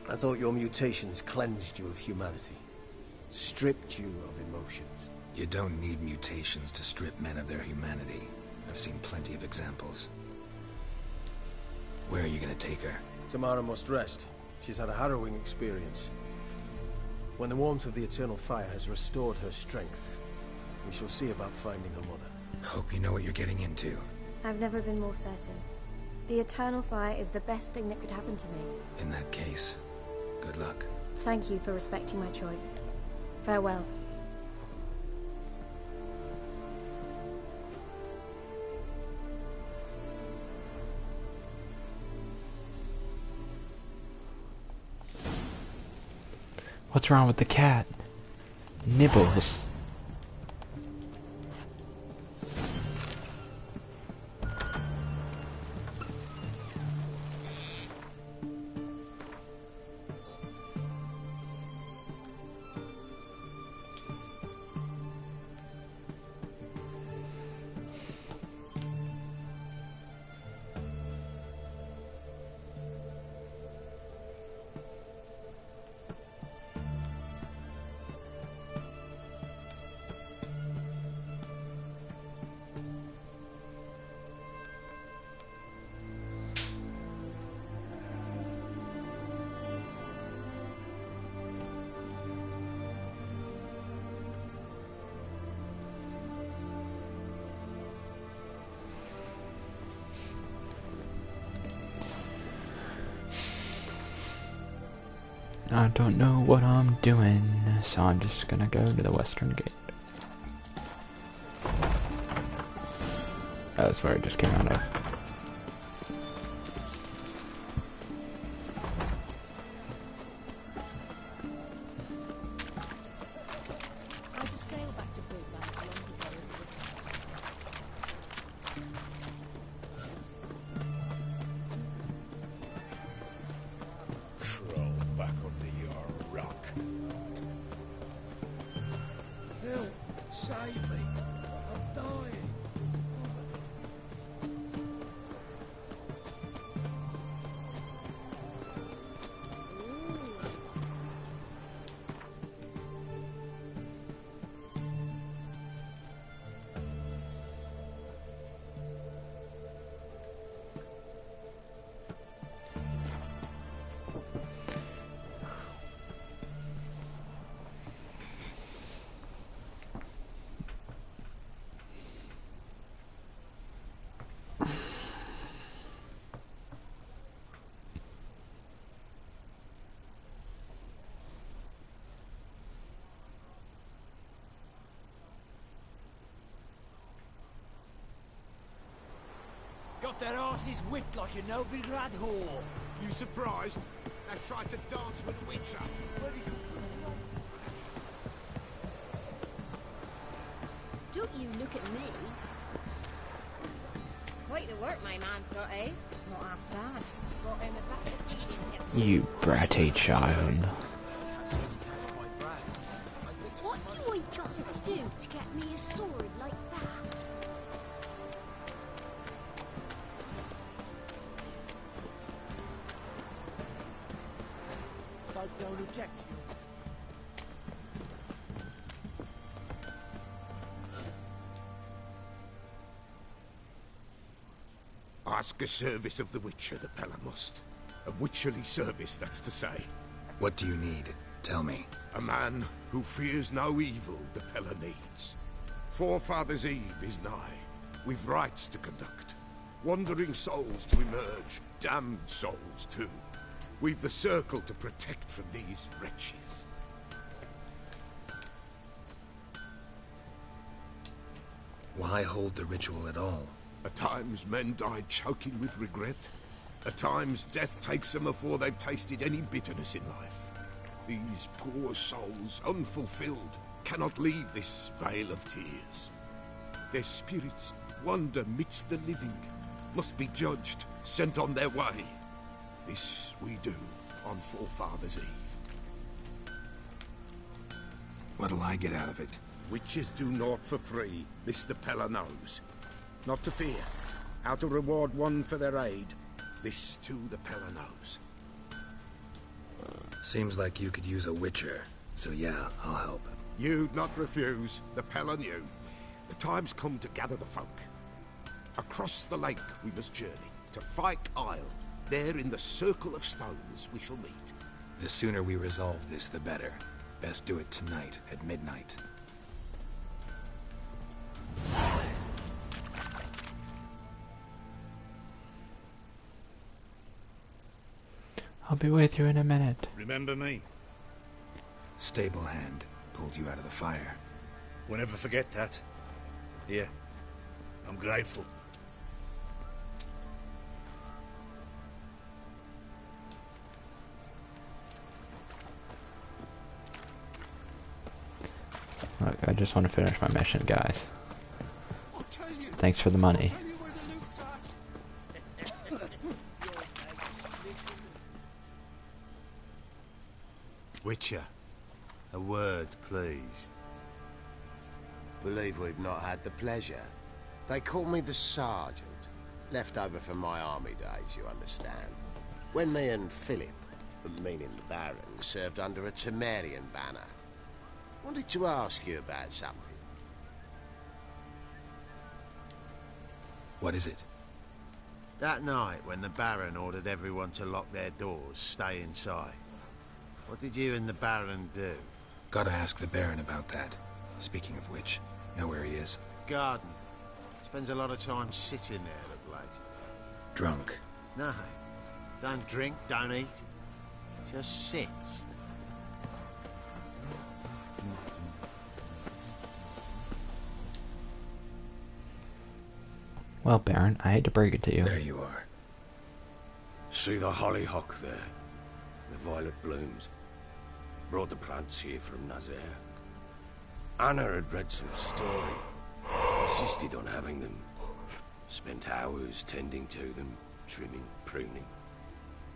I thought your mutations cleansed you of humanity. Stripped you of emotions. You don't need mutations to strip men of their humanity. I've seen plenty of examples. Where are you gonna take her? Tamara must rest. She's had a harrowing experience. When the warmth of the Eternal Fire has restored her strength, we shall see about finding her mother. Hope you know what you're getting into. I've never been more certain. The Eternal Fire is the best thing that could happen to me. In that case, good luck. Thank you for respecting my choice. Farewell. What's wrong with the cat? Nibbles. I don't know what I'm doing, so I'm just gonna go to the western gate. That's where I just came out of. save me. I'm dying. Got their asses whipped like a Novigrad whore. You surprised? They tried to dance with a witcher. Where'd he come from? Don't you look at me. Quite the work my man's got, eh? Not half bad. Got him a back of eating. You bratty child. What do I got to do to get me a sword like that? Folk don't object to you. Ask a service of the Witcher, the Pella must. A witcherly service, that's to say. What do you need? Tell me. A man who fears no evil the Pella needs. Forefathers' Eve is nigh. We've rites to conduct. Wandering souls to emerge. Damned souls, too. We've the circle to protect from these wretches. Why hold the ritual at all? At times men die choking with regret. At times death takes them before they've tasted any bitterness in life. These poor souls, unfulfilled, cannot leave this vale of tears. Their spirits wander midst the living, must be judged, sent on their way. This we do on Forefathers' Eve. What'll I get out of it? Witches do naught for free, this the Pella knows. Not to fear, how to reward one for their aid, this too the Pella knows. Seems like you could use a witcher, so yeah, I'll help. You'd not refuse, the Pella knew. The time's come to gather the folk. Across the lake we must journey, to Fyke Isle. There in the circle of stones we shall meet. The sooner we resolve this, the better. Best do it tonight, at midnight. I'll be with you in a minute. Remember me? Stable hand pulled you out of the fire. We'll never forget that. Here, I'm grateful. Look, I just want to finish my mission, guys. Thanks for the money. Witcher, a word, please. Believe we've not had the pleasure. They call me the Sergeant. Left over from my army days, you understand. When me and Philip, meaning the Baron, served under a Temerian banner. Wanted to ask you about something. What is it? That night, when the Baron ordered everyone to lock their doors, stay inside. What did you and the Baron do? Gotta ask the Baron about that. Speaking of which, know where he is? Garden. Spends a lot of time sitting there of late. Drunk. No. Don't drink, don't eat. Just sits. Well, Baron, I hate to break it to you. There you are. See the hollyhock there? The violet blooms. Brought the plants here from Nazaire. Anna had read some story. Insisted on having them. Spent hours tending to them, trimming, pruning.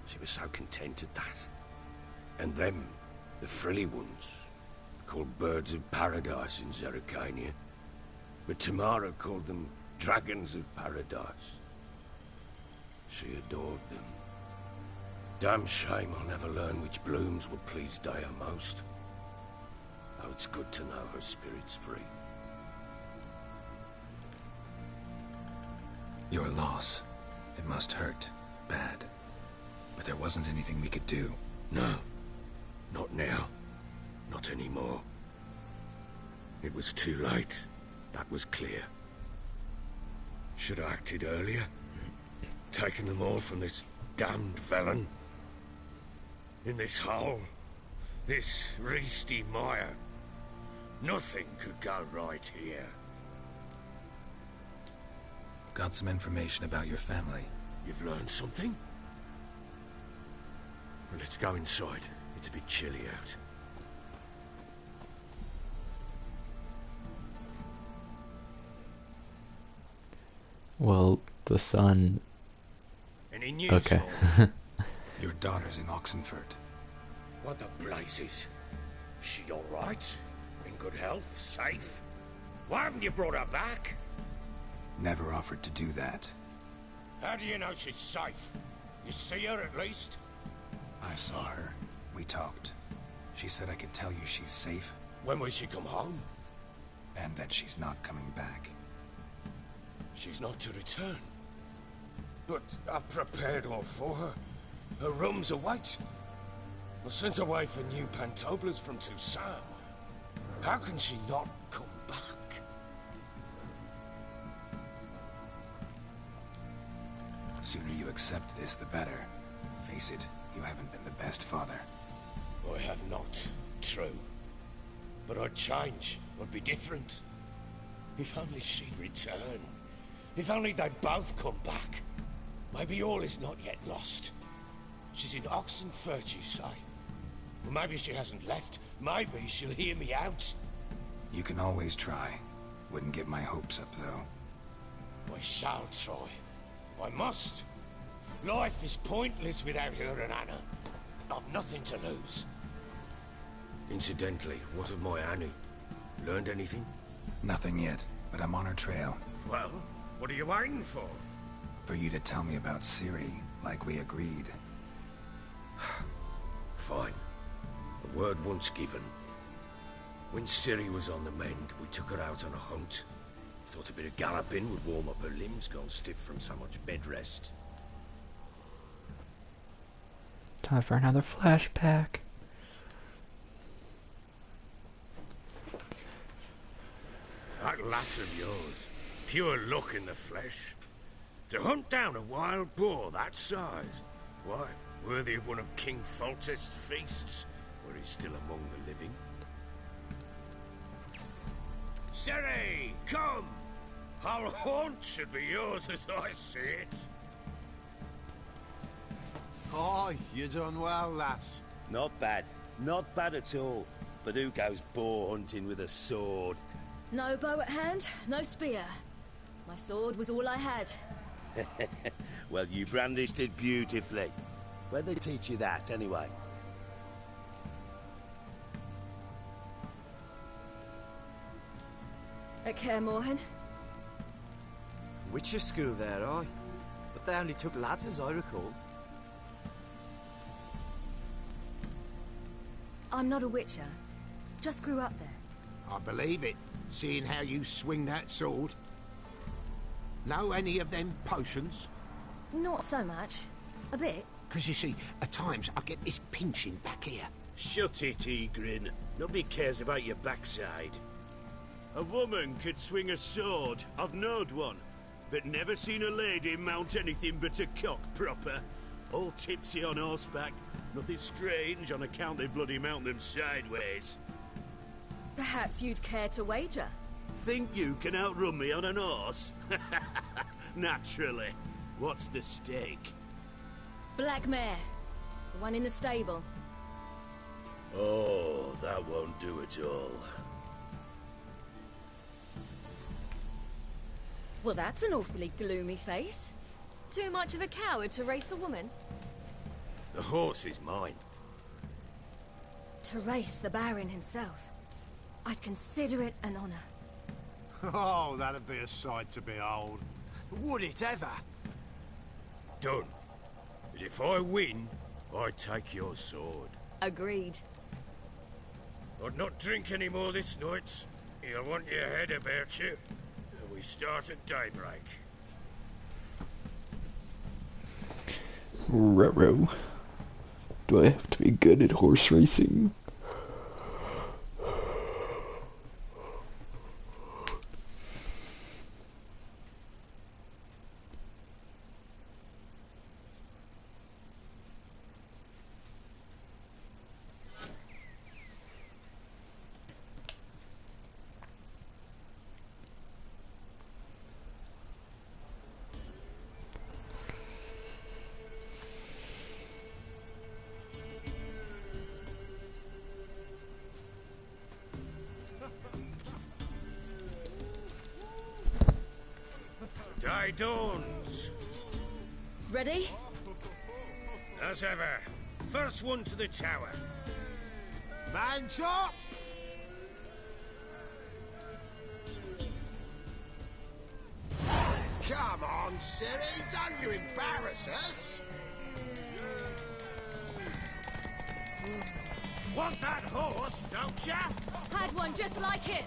She was so content at that. And them, the frilly ones, called birds of paradise in Zerrikania, but Tamara called them dragons of paradise. She adored them. Damn shame I'll never learn which blooms would please Daya most. Though it's good to know her spirit's free. Your loss. It must hurt. Bad. But there wasn't anything we could do. No. Not now. Not anymore. It was too late. That was clear. Should have acted earlier. Taken them all from this damned felon. In this hole. This reesty mire. Nothing could go right here. Got some information about your family. You've learned something? Well, let's go inside. It's a bit chilly out. Well, the sun... Any news? Okay. Your daughter's in Oxenfurt. What the blazes? She alright? In good health? Safe? Why haven't you brought her back? Never offered to do that. How do you know she's safe? You see her at least? I saw her. We talked. She said I could tell you she's safe. When will she come home? And that she's not coming back. She's not to return. But I've prepared all for her. Her rooms await. Was sent away for new pantoblas from Toussaint. How can she not come back? Sooner you accept this, the better. Face it, you haven't been the best father. I have not. True. But I'd change. I'd be different. If only she'd return. If only they'd both come back. Maybe all is not yet lost. She's in Oxenfurt, you say? Well, maybe she hasn't left. Maybe she'll hear me out. You can always try. Wouldn't get my hopes up, though. I shall try. I must. Life is pointless without her and Anna. I've nothing to lose. Incidentally, what of my Annie? Learned anything? Nothing yet, but I'm on her trail. Well, what are you waiting for? For you to tell me about Ciri, like we agreed. Fine. A word once given. When Ciri was on the mend, we took her out on a hunt. Thought a bit of galloping would warm up her limbs, gone stiff from so much bed rest. Time for another flashback. That lass of yours, pure luck in the flesh. To hunt down a wild boar that size, why, worthy of one of King Foltest's feasts, where he's still among the living. Ciri, come! Our haunt should be yours as I see it. Oh, you done well, lass. Not bad. Not bad at all. But who goes boar hunting with a sword? No bow at hand, no spear. My sword was all I had. Well, you brandished it beautifully. Where'd they teach you that, anyway? At Kaer Morhen? Witcher school there, aye. But they only took lads, as I recall. I'm not a witcher. Just grew up there. I believe it, seeing how you swing that sword. Know any of them potions? Not so much. A bit. Because you see, at times I get this pinching back here. Shut it, Egrin. Nobody cares about your backside. A woman could swing a sword. I've knowed one. But never seen a lady mount anything but a cock proper. All tipsy on horseback. Nothing strange on account they bloody mount them sideways. Perhaps you'd care to wager? Think you can outrun me on an horse? Naturally. What's the stake? Black mare. The one in the stable. Oh, that won't do at all. Well, that's an awfully gloomy face. Too much of a coward to race a woman? The horse is mine. To race the Baron himself. I'd consider it an honor. Oh, that'd be a sight to behold. Would it ever? Done. But if I win, I take your sword. Agreed. I'd not drink any more this night. You'll want your head about you. And we start at daybreak. Ruh-roh. Do I have to be good at horse racing? Day dawns. Ready? As ever. First one to the tower. Man chop! Come on, Siri, don't you embarrass us. Want that horse, don't ya? Had one just like it.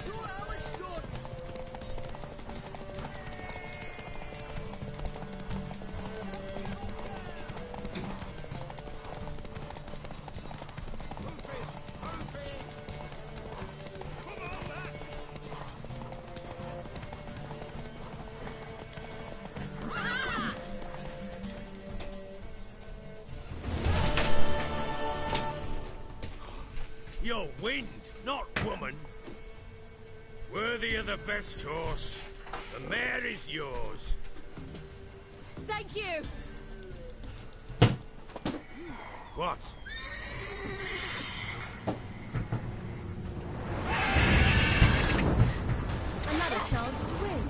Show how it's done. You're wind, not woman. Worthy of the best horse. The mare is yours. Thank you. What? Another chance to win.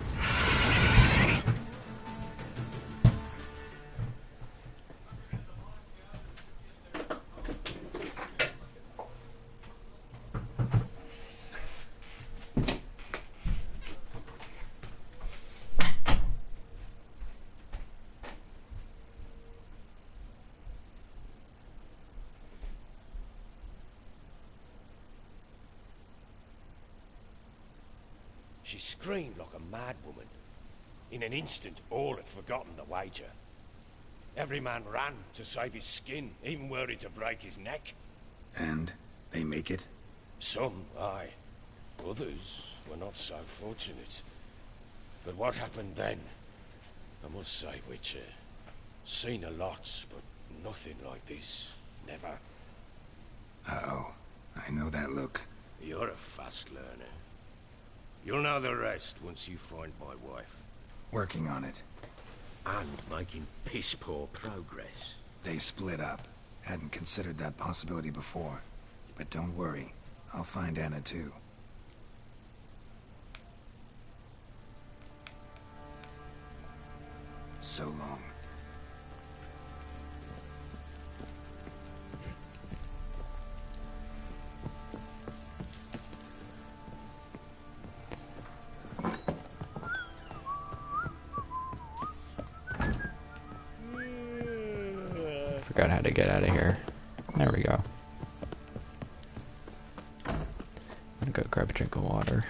She screamed like a mad woman. In an instant, all had forgotten the wager. Every man ran to save his skin, even were it to break his neck. And they make it? Some, aye. Others were not so fortunate. But what happened then? I must say, Witcher, seen a lot, but nothing like this. Never. Uh-oh. I know that look. You're a fast learner. You'll know the rest once you find my wife. Working on it. And making piss-poor progress. They split up. Hadn't considered that possibility before. But don't worry. I'll find Anna too. So long. Forgot how to get out of here. There we go. I'm gonna go grab a drink of water.